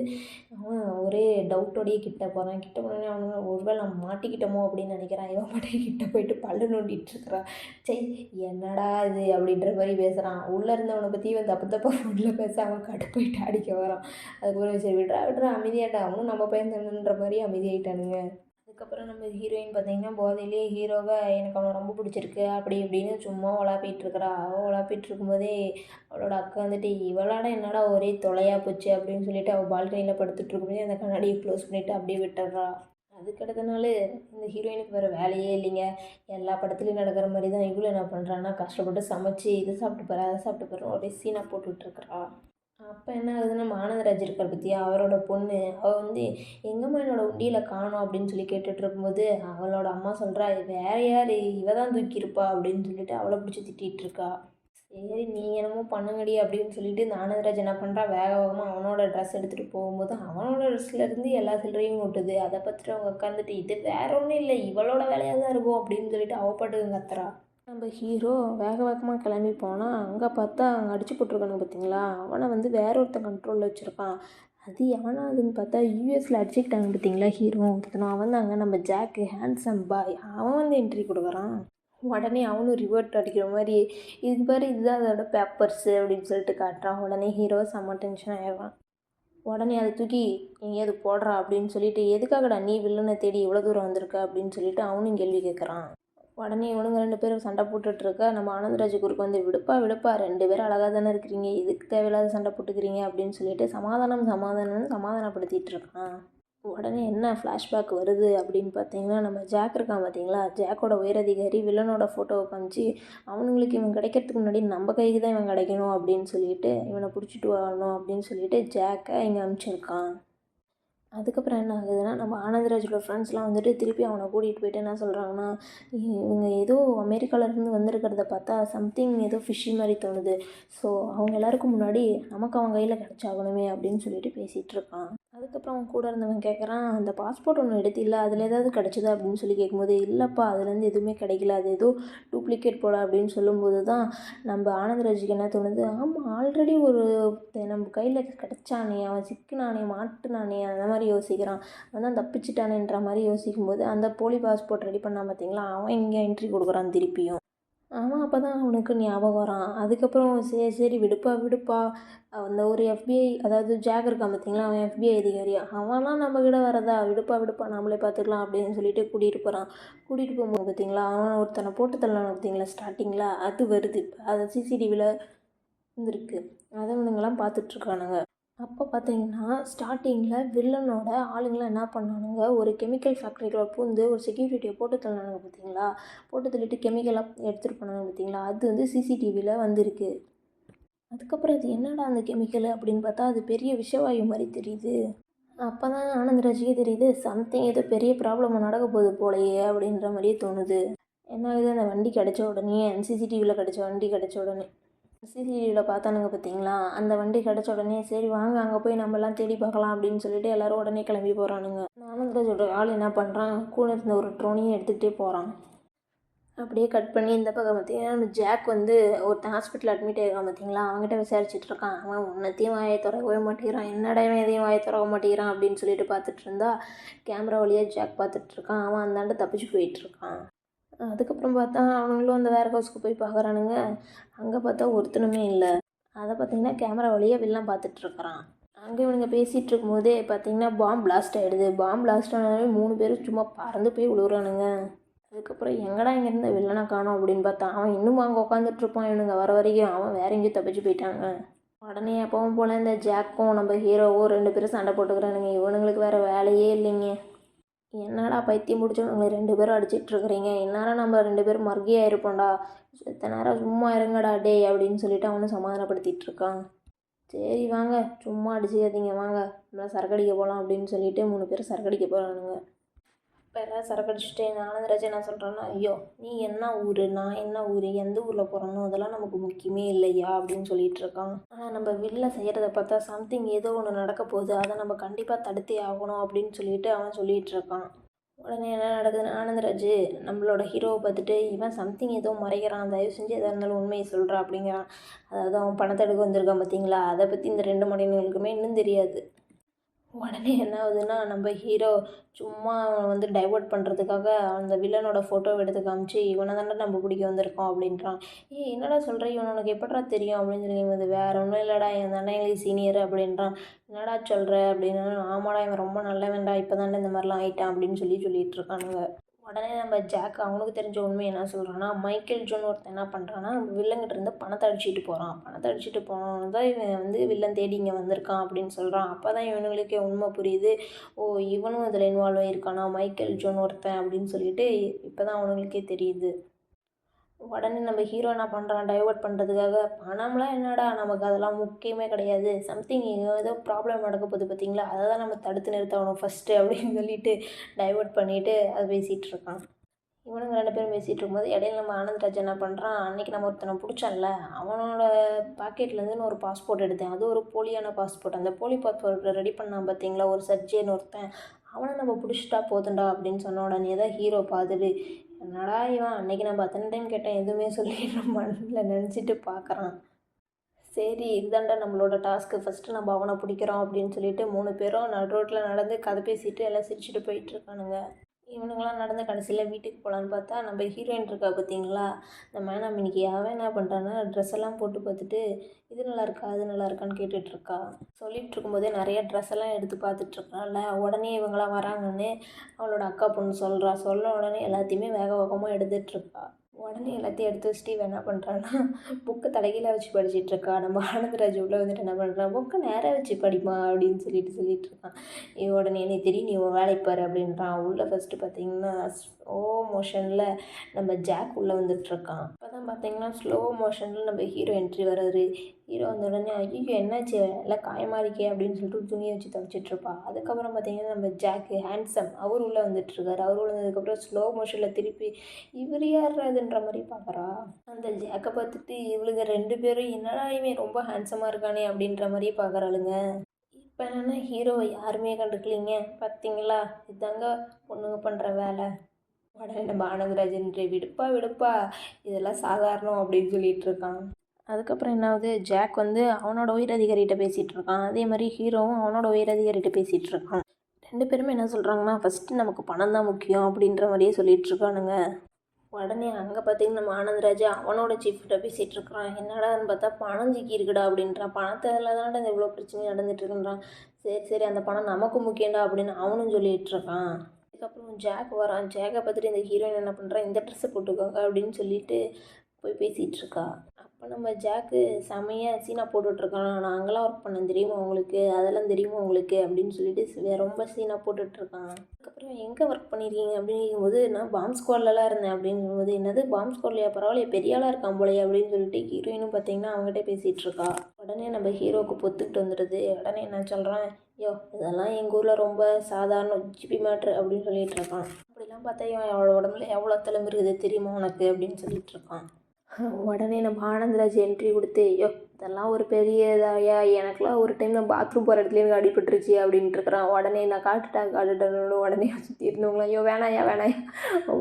அவன் ஒரே டவுட்டோடையே கிட்ட போகிறான். கிட்ட போனோடனே அவனுங்க ஒருவேளை நம்ம மாட்டிக்கிட்டோமோ அப்படின்னு நினைக்கிறான். இவன் பாட்டுக்கு கிட்ட போயிட்டு பல்லு நோண்டிட்டு இருக்கிறான். சரி என்னடா இது அப்படின்ற மாதிரி பேசுகிறான். உள்ளே இருந்தவனை பற்றி இவன் தப்பு தப்பாக ஃபோனில் பேச அவன் கடுப்பாயிட்டு அடிக்க வரான். அதுக்கப்புறம் சரி விட்றா அமைதியாட்டா, அவனும் நம்ம பையன் தானுன்ற மாதிரி அமைதியாயிட்டானுங்க. அதுக்கப்புறம் நம்ம ஹீரோயின் பார்த்தீங்கன்னா போதையிலே ஹீரோவை எனக்கு அவனை ரொம்ப பிடிச்சிருக்கு அப்படி இப்படின்னு சும்மா உலாப்பிட்டு இருக்கிறா. அவள் உலாப்பிட்டு இருக்கும்போதே அவளோட அக்கா வந்துட்டு இவளாட என்னடா ஒரே தொலையாக போச்சு அப்படின்னு சொல்லிட்டு அவள் பால்கனியில் படுத்துட்டு இருக்கும்போதே அந்த கண்ணாடியை க்ளோஸ் பண்ணிவிட்டு அப்படியே விட்டுறா. அதுக்கடுத்த நாள் இந்த ஹீரோயினுக்கு வேறு வேலையே இல்லைங்க. எல்லா படத்துலையும் நடக்கிற மாதிரி தான் இவ்வளோ என்ன பண்ணுறான்னா கஷ்டப்பட்டு சமைச்சு இது சாப்பிட்டு போகிற அதை சாப்பிட்டு போகிறோம் ஒரே சீனாக போட்டுட்ருக்குறா. அப்போ என்ன ஆகுதுன்னா ஆனந்தராஜ் இருக்கார் பற்றியா அவரோட பொண்ணு அவள் வந்து எங்கம்மா என்னோட உண்டியில் காணோம் அப்படின்னு சொல்லி கேட்டுட்டு இருக்கும்போது அவளோட அம்மா சொல்கிறா வேறு யார் இவ தான் தூக்கியிருப்பா அப்படின்னு சொல்லிட்டு அவளை பிடிச்சி திட்டிகிட்டு இருக்கா. சரி நீ என்னமோ பண்ணுங்கடி அப்படின்னு சொல்லிட்டு இந்த ஆனந்தராஜ் என்ன பண்ணுறா வேக வேகமாக அவனோட ட்ரெஸ் எடுத்துகிட்டு போகும்போது அவனோட ட்ரெஸ்லேருந்து எல்லா சில்லறையும் கொட்டுது. அதை பார்த்துட்டு அவங்க உட்காந்துட்டு இது வேற ஒன்றும் இல்லை இவளோட வேலையாக தான் இருக்கும் அப்படின்னு சொல்லிட்டு அவள் பாட்டுக்கு கத்துறா. நம்ம ஹீரோ வேக வேகமாக கிளம்பி போனால் அங்கே பார்த்தா அங்கே அடிச்சு போட்டிருக்கானுங்க பார்த்தீங்களா, அவனை வந்து வேற ஒருத்தன் கண்ட்ரோலில் வச்சுருக்கான். அது எவனாதுன்னு பார்த்தா யூஎஸில் அடிச்சுக்கிட்டாங்க பார்த்தீங்களா ஹீரோ ஒருத்தனை, அவன் தாங்க நம்ம ஜாக்கு ஹேண்ட்ஸம் பாய். அவன் வந்து என்ட்ரி கொடுக்குறான். உடனே அவனும் ரிவர்ட் அடிக்கிற மாதிரி இதுக்கு பேர் இதுதான் அதோட பேப்பர்ஸு அப்படின்னு சொல்லிட்டு காட்டுறான். உடனே ஹீரோ செம்ம டென்ஷன் ஆயிடுறான். உடனே அதை தூக்கி எங்கேயாவது போடுறா அப்படின்னு சொல்லிட்டு எதுக்காகடா நீ வில்லனை தேடி இவ்வளோ தூரம் வந்திருக்க அப்படின்னு சொல்லிட்டு அவனும் கேள்வி கேட்குறான். உடனே இவனுங்க 2 பேரும் சண்டை போட்டுட்ருக்க நம்ம ஆனந்தராஜ் குறுக்கு வந்து விடுப்பா 2 பேரும் அழகாக தானே இருக்கிறீங்க இதுக்கு தேவையில்லாத சண்டை போட்டுக்கிறீங்க அப்படின்னு சொல்லிட்டு சமாதானம்னு சமாதானப்படுத்திகிட்டு இருக்கான். உடனே என்ன ஃப்ளாஷ்பேக் வருது அப்படின்னு பார்த்தீங்கன்னா நம்ம ஜாக் இருக்கான் பார்த்தீங்களா, ஜாக்கோட உயரதிகாரி வில்லனோட ஃபோட்டோவை காமிச்சு அவனுங்களுக்கு இவன் கிடைக்கிறதுக்கு முன்னாடி நம்ம கைக்கு தான் இவன் கிடைக்கணும் அப்படின்னு சொல்லிட்டு இவனை பிடிச்சிட்டு வரணும் அப்படின்னு சொல்லிட்டு ஜாக்கை இங்கே அனுப்பிச்சிருக்கான். அதுக்கப்புறம் என்ன ஆகுதுன்னா நம்ம ஆனந்தராஜோட ஃப்ரெண்ட்ஸ்லாம் வந்துட்டு திருப்பி அவனை கூட்டிகிட்டு போயிட்டு என்ன சொல்கிறாங்கன்னா இவங்க ஏதோ அமெரிக்காவிலேருந்து வந்திருக்கிறத பார்த்தா சம்திங் ஏதோ ஃபிஷ்ஷி மாதிரி தோணுது. ஸோ அவங்க எல்லாருக்கும் முன்னாடி நமக்கு அவன் கையில் கிடச்சாகணுமே அப்படின்னு சொல்லிட்டு பேசிகிட்டு இருக்கான். அதுக்கப்புறம் அவன் கூட இருந்தவன் கேட்குறான் அந்த பாஸ்போர்ட் ஒன்று எடுத்தில்ல அதில் ஏதாவது கிடச்சிதா அப்படின்னு சொல்லி கேட்கும்போது இல்லைப்பா அதுலேருந்து எதுவுமே கிடைக்கல அது ஏதோ டூப்ளிகேட் போல அப்படின்னு சொல்லும்போது தான் நம்ம ஆனந்தராஜுக்கு என்ன தோணுது ஆமாம் ஆல்ரெடி ஒரு நம்ம கையில் கிடச்சானே அவன் சிக்கினானே மாட்டுனானே அந்த மாதிரி யோசிக்கிறான். அவன் தான் தப்பிச்சிட்டானேன்ற மாதிரி யோசிக்கும்போது அந்த போலி பாஸ்போர்ட் ரெடி பண்ணான் பார்த்தீங்களா அவன் இங்கே என்ட்ரி கொடுக்குறான் திருப்பியும். அவன் அப்போ தான் அவனுக்கு ஞாபகம் வரான். அதுக்கப்புறம் சரி விடுப்பா அந்த ஒரு எஃபிஐ அதாவது ஜாக் இருக்கான் பார்த்தீங்களா அவன் எஃபிஐ அதிகாரி அவன்லாம் நம்மக்கிட்ட வரதா விடுப்பா நம்மளே பார்த்துக்கலாம் அப்படின்னு சொல்லிட்டு கூட்டிகிட்டு போகிறான். கூட்டிகிட்டு போகும்போது பார்த்தீங்களா அவன் ஒருத்தனை போட்டு தள்ளலாம் பார்த்தீங்களா ஸ்டார்டிங்கில் அது வருது இப்போ அதை சிசிடிவியில் இருந்திருக்கு. அதை இவனுங்கெல்லாம் பார்த்துட்ருக்கானுங்க. அப்போ பார்த்தீங்கன்னா ஸ்டார்டிங்கில் வில்லனோட ஆளுங்களாம் என்ன பண்ணானுங்க ஒரு கெமிக்கல் ஃபேக்ட்ரிக்குள்ள பூந்து ஒரு செக்யூரிட்டியை போட்டு தள்ளினானுங்க பார்த்தீங்களா, போட்டு தள்ளிட்டு கெமிக்கலாக எடுத்துகிட்டு போனாங்க பார்த்தீங்களா, அது வந்து சிசிடிவியில் வந்திருக்கு. அதுக்கப்புறம் அது என்னடா அந்த கெமிக்கல் அப்படின்னு பார்த்தா அது பெரிய விஷவாயு மாதிரி தெரியுது. அப்போ தான் ஆனந்தராஜுக்கே தெரியுது சம்திங் ஏதோ பெரிய ப்ராப்ளம் நடக்க போகுது போலையே அப்படின்ற மாதிரியே தோணுது. என்ன ஆகுது அந்த வண்டி கிடச்ச உடனே சிசிடிவியில் கிடச்ச வண்டி கிடச்ச உடனே சிசிடிவியில் பார்த்தானுங்க பார்த்தீங்களா அந்த வண்டி கிடச்ச உடனே சரி வாங்க அங்கே போய் நம்மலாம் தேடி பார்க்கலாம் அப்படின்னு சொல்லிட்டு எல்லோரும் உடனே கிளம்பி போகிறானுங்க. ஆனந்தராஜோட ஆள் என்ன பண்ணுறான் கூட இருந்த ஒரு ட்ரோனையும் எடுத்துக்கிட்டே போகிறான். அப்படியே கட் பண்ணி இந்த பக்கம் பார்த்தீங்கன்னா நம்ம ஜாக் வந்து ஒருத்தன் ஹாஸ்பிட்டல் அட்மிட் ஆகிருக்கான் பார்த்தீங்களா அவங்ககிட்ட விசாரிச்சுட்டு இருக்கான். அவன் உன்னத்தையும் வாயை திறக்கவே மாட்டேங்கிறான் என்னடா இவன் எதையும் வாயை திறக்க மாட்டேங்கிறான் அப்படின்னு சொல்லிட்டு பார்த்துட்டு இருந்தா கேமரா வழியாக ஜாக் பார்த்துட்ருக்கான். அவன் அந்தாண்ட தப்பிச்சு போயிட்டுருக்கான். அதுக்கப்புறம் பார்த்தா அவனுங்களும் அந்த வேர் ஹவுஸ்க்கு போய் பார்க்குறானுங்க. அங்கே பார்த்தா ஒருத்தனுமே இல்லை. அதை பார்த்தீங்கன்னா கேமரா வழியாக வில்லன் பார்த்துட்ருக்குறான். அங்கே இவனுங்க பேசிகிட்டு இருக்கும்போதே பார்த்தீங்கன்னா பாம் பிளாஸ்ட் ஆகிடுது. பாம் பிளாஸ்ட் ஆனாலே 3 பேரும் சும்மா பறந்து போய் விழுவுறானுங்க. அதுக்கப்புறம் எங்கடா இங்கேருந்து வில்லனை காணோம் அப்படின்னு பார்த்தா அவன் இன்னும் அங்கே உட்காந்துட்ருப்பான். இவனுங்க வர வரைக்கும் அவன் வேற எங்கேயும் தப்பிச்சு போயிட்டாங்க. உடனே எப்பவும் போல் இந்த ஜாக்கும் நம்ம ஹீரோவும் 2 பேரும் சண்டை போட்டுக்கிறானுங்க. இவனுங்களுக்கு வேறு வேலையே இல்லைங்க. என்னடா பைத்தியம் முடிச்சவங்க 2 பேரும் அடிச்சிட்டு இருக்கிறீங்க, இந்நேரம் நம்ம 2 பேரும் மர்கியாக இருப்போம்டா, இத்தனை நேரம் சும்மா இருங்கடா டேய் அப்படின்னு சொல்லிட்டு அவனும் சமாதானப்படுத்திட்டு இருக்கான். சரி வாங்க சும்மா அடிச்சுக்காதீங்க, வாங்க நம்மளாம் சரக்கடிக்க போகலாம் அப்படின்னு சொல்லிட்டு 3 பேரும் சரக்கடிக்க போகிறானுங்க. இப்போ எல்லாம் சரக்கு அடிச்சுட்டு ஆனந்தராஜ் என்ன சொல்கிறான்னா, ஐயோ நீ என்ன ஊர், நான் என்ன ஊர், எந்த ஊரில் பிறந்தோம், அதெல்லாம் நமக்கு முக்கியமே இல்லையா அப்படின்னு சொல்லிட்டு இருக்கான். ஆனால் நம்ம வில்ல செய்கிறத பார்த்தா சம்திங் ஏதோ ஒன்று நடக்க போகுது, அதை நம்ம கண்டிப்பாக தடுத்தே ஆகணும் அப்படின்னு சொல்லிட்டு அவன் சொல்லிகிட்டு இருக்கான். உடனே என்ன நடக்குதுன்னு ஆனந்தராஜ் நம்மளோட ஹீரோவை பார்த்துட்டு, இவன் சம்திங் ஏதோ மறைக்கிறான், தயவு செஞ்சு எதாக இருந்தாலும் உண்மையை சொல்கிறா அப்படிங்கிறான். அதாவது அவன் பணத்தை எடுக்க வந்திருக்கான் பார்த்தீங்களா, அதை பற்றி இந்த 2 மனிதர்களுக்குமே இன்னும் தெரியாது. உடனே என்ன ஆகுதுன்னா, நம்ம ஹீரோ சும்மா அவன் வந்து டைவர்ட் பண்ணுறதுக்காக அந்த வில்லனோட ஃபோட்டோவை எடுத்து காமிச்சு, இவனை தானே நம்ம பிடிக்க வந்திருக்கோம் அப்படின்றான். ஏய் என்னடா சொல்கிற, இவன் உனக்கு எப்படா தெரியும் அப்படின்னு சொல்லிங்கும்போது, வேறு ஒன்றும் இல்லைடா, என் தானே எங்களுக்கு சீனியர் அப்படின்றான். என்னடா சொல்கிற அப்படின்னு, ஆமாடா இவன் ரொம்ப நல்லவன்டா, இப்போ தானே இந்த மாதிரிலாம் ஆயிட்டான் அப்படின்னு சொல்லிட்டு இருக்கானுங்க. உடனே நம்ம ஜாக் அவனுக்கு தெரிஞ்ச உண்மை என்ன சொல்கிறான்னா, மைக்கேல் ஜோன் ஒருத்தன் என்ன பண்ணுறான்னா, வில்லங்கிட்ட இருந்து பணத்தை அடிச்சுட்டு போகிறான். பணத்தை அடிச்சுட்டு போனோன்னு தான் இவன் வந்து வில்லன் தேடி இங்கே வந்திருக்கான் அப்படின்னு சொல்கிறான். அப்போ தான் இவனுங்களுக்கே உண்மை புரியுது. ஓ இவனும் இதில் இன்வால்வ் ஆகியிருக்கானா மைக்கேல் ஜோன் ஒருத்தன் அப்படின்னு சொல்லிட்டு இப்போ தான் அவனுங்களுக்கே தெரியுது. உடனே நம்ம ஹீரோ என்ன பண்ணுறான், டைவர்ட் பண்ணுறதுக்காக, பணம்லாம் என்னடா நமக்கு அதெல்லாம் முக்கியமே கிடையாது, சம்திங் ஏதோ ப்ராப்ளம் நடக்க போகுது பார்த்தீங்களா, அதை தான் நம்ம தடுத்து நிறுத்தணும் ஃபஸ்ட்டு அப்படின்னு சொல்லிட்டு டைவர்ட் பண்ணிவிட்டு அதை பேசிகிட்டு இருக்கான். இவனுங்க 2 பேரும் பேசிகிட்டு இருக்கும்போது இடையில நம்ம ஆனந்தராஜ் என்ன பண்ணுறான், அன்றைக்கி நம்ம ஒருத்தனை பிடிச்சான்ல, அவனோட பாக்கெட்லேருந்து ஒரு பாஸ்போர்ட் எடுத்தேன், அது ஒரு போலியான பாஸ்போர்ட், அந்த போலி பாஸ்போர்ட்டை ரெடி பண்ணான் பார்த்தீங்களா ஒரு சர்ஜேன்னு ஒருத்தன், அவனை நம்ம பிடிச்சிட்டா போதுண்டா அப்படின்னு சொன்ன உடனே தான் ஹீரோ பார்த்துட்டு, என்னடா இவன் அன்றைக்கி நம்ம அத்தனை டைம் கேட்டேன் எதுவுமே சொல்லிட்டு மனசில் நினச்சிட்டு பார்க்குறான். சரி இதுதான்டா நம்மளோட டாஸ்க்கு, ஃபஸ்ட்டு நம்ம அவனை பிடிக்கிறோம் அப்படின்னு சொல்லிட்டு 3 பேரும் நடு ரோட்டில் நடந்து கதை பேசிட்டு எல்லாம் சிரிச்சுட்டு போயிட்டுருக்கானுங்க. இவனுங்களாம் நடந்து கடைசியில் வீட்டுக்கு போகலான்னு பார்த்தா நம்ம ஹீரோயின் இருக்கா பார்த்தீங்களா, இந்த மேனம் இன்னைக்கு அவன் என்ன பண்ணுறான்னா ட்ரெஸ் எல்லாம் போட்டு பார்த்துட்டு, இது நல்லா இருக்கா அது நல்லா இருக்கான்னு கேட்டுட்ருக்கா. சொல்லிகிட்டு இருக்கும்போதே நிறைய ட்ரெஸ் எல்லாம் எடுத்து பார்த்துட்ருக்கான்ல, உடனே இவங்களாம் வராங்கன்னு அவளோட அக்கா பொண்ணு சொல்ல உடனே எல்லாத்தையுமே வேக வேகமாக எடுத்துகிட்ருக்கா. உடனே எல்லாத்தையும் எடுத்து வச்சுட்டு இவன் என்ன பண்ணுறான்னா புக்கை தலைகீழ வச்சு படிச்சிட்ருக்கா. நம்ம ஆனந்தராஜ் உள்ளே வந்துட்டு என்ன பண்ணுறான், புக்கை நேராக வச்சு படிமா அப்படின்னு சொல்லிட்டு இருக்கான். உடனே நீ தெரியும் நீ உன் வேலைக்கு பாரு அப்படின்றான். உள்ளே ஃபஸ்ட்டு பார்த்தீங்கன்னா ஸ்லோ மோஷனில் நம்ம ஜாக் உள்ளே வந்துட்டுருக்கான். இப்போ தான் பார்த்தீங்கன்னா ஸ்லோ மோஷனில் நம்ம ஹீரோ என்ட்ரி வர்றாரு. ஹீரோ வந்த உடனே ஐயோ என்னாச்சு எல்லாம் காயமாக இருக்கே அப்படின்னு சொல்லிட்டு துணியை வச்சு துவைச்சிட்ருப்பா. அதுக்கப்புறம் பார்த்தீங்கன்னா நம்ம ஜாக்கு ஹேண்ட்ஸம் அவர் உள்ளே வந்துட்டுருக்காரு. அவர் உள்ள வந்ததுக்கப்புறம் ஸ்லோ மோஷனில் திருப்பி இவர் யாருன்றன்ற மாதிரி பார்க்குறா. அந்த ஜாக்கை பார்த்துட்டு இவளுங்க 2 பேரும் என்னடா இவன் ரொம்ப ஹேண்ட்ஸமாக இருக்கானே அப்படின்ற மாதிரி பார்க்குறாளுங்க. இப்போ என்னென்னா ஹீரோவை யாருமே கண்டுக்கலிங்க பார்த்தீங்களா, இதாங்க பொண்ணுங்க பண்ணுற வேலை. உடனே நம்ம ஆனந்தராஜன் விடுப்பா இதெல்லாம் சாதாரணம் அப்படின்னு சொல்லிட்டு இருக்கான். அதுக்கப்புறம் என்ன ஆகுது, ஜாக் வந்து அவனோட உயர் அதிகாரிகிட்ட பேசிகிட்டு இருக்கான். அதே மாதிரி ஹீரோவும் அவனோட உயர் அதிகாரிகிட்ட பேசிகிட்டு இருக்கான். 2 பேருமே என்ன சொல்கிறாங்கன்னா, ஃபஸ்ட்டு நமக்கு பணம் தான் முக்கியம் அப்படின்ற மாதிரியே சொல்லிகிட்டு இருக்கானுங்க. உடனே அங்கே பார்த்தீங்கன்னா நம்ம ஆனந்தராஜ் அவனோட சீஃப்கிட்ட பேசிகிட்டு இருக்கிறான். என்னடான்னு பார்த்தா பணம் சிக்கி இருக்குடா அப்படின்றான். பணத்தில் தான்டா இந்த இவ்வளோ பிரச்சனை நடந்துட்டு இருக்குன்றான். சரி அந்த பணம் நமக்கு முக்கியம்டா அப்படின்னு அவனும் சொல்லிகிட்டு இருக்கான். அதுக்கப்புறம் ஜாக் வரான். ஜாக்கை பார்த்துட்டு இந்த ஹீரோயின் என்ன பண்ணுறான், இந்த ட்ரெஸ்ஸை போட்டுக்கோங்க அப்படின்னு சொல்லிட்டு போய் பேசிகிட்டு இருக்கா. அப்போ நம்ம ஜாக்கு செமையாக சீனா போட்டுட்ருக்கான். நான் அங்கெல்லாம் ஒர்க் பண்ணேன் தெரியுமா உங்களுக்கு, அதெல்லாம் தெரியுமா உங்களுக்கு அப்படின்னு சொல்லிட்டு ரொம்ப சீனா போட்டுட்ருக்கான். அதுக்கப்புறம் எங்கே ஒர்க் பண்ணியிருக்கீங்க அப்படிங்கும்போது, நான் பாம்ப் ஸ்குவாட்லலாம் இருந்தேன் அப்படிங்கும்போது, என்னது பாம்ப் ஸ்குவாட்லையா, பரவாயில்லையே பெரிய ஆளாக இருக்கான் போலையே அப்படின்னு சொல்லிட்டு ஹீரோயினும் பார்த்தீங்கன்னா அவங்ககிட்ட பேசிகிட்டு இருக்கா. உடனே நம்ம ஹீரோவுக்கு பொத்துக்கிட்டு வந்துடுது. உடனே என்ன சொல்கிறான், யோ இதெல்லாம் எங்கள் ஊரில் ரொம்ப சாதாரண ஜிபி மேட்ரு அப்படின்னு சொல்லிட்டு இருக்கான். அப்படிலாம் பார்த்தா அவளோட உடம்புல எவ்வளோ தலைமை இருக்குது தெரியுமா உனக்கு அப்படின்னு சொல்லிட்டு இருக்கான். உடனே நம்ம ஆனந்தராஜ் என்ட்ரி கொடுத்து, ஐயோ இதெல்லாம் ஒரு பெரிய இதாயா, எனக்குலாம் ஒரு டைம் நான் பாத்ரூம் போகிற இடத்துல எனக்கு அடிபட்டுருச்சு அப்படின்ட்டுருக்குறான். உடனே நான் காட்டுட்டேன்னு உடனே சுற்றி இருந்தவங்களாம் ஐயோ வேணாயா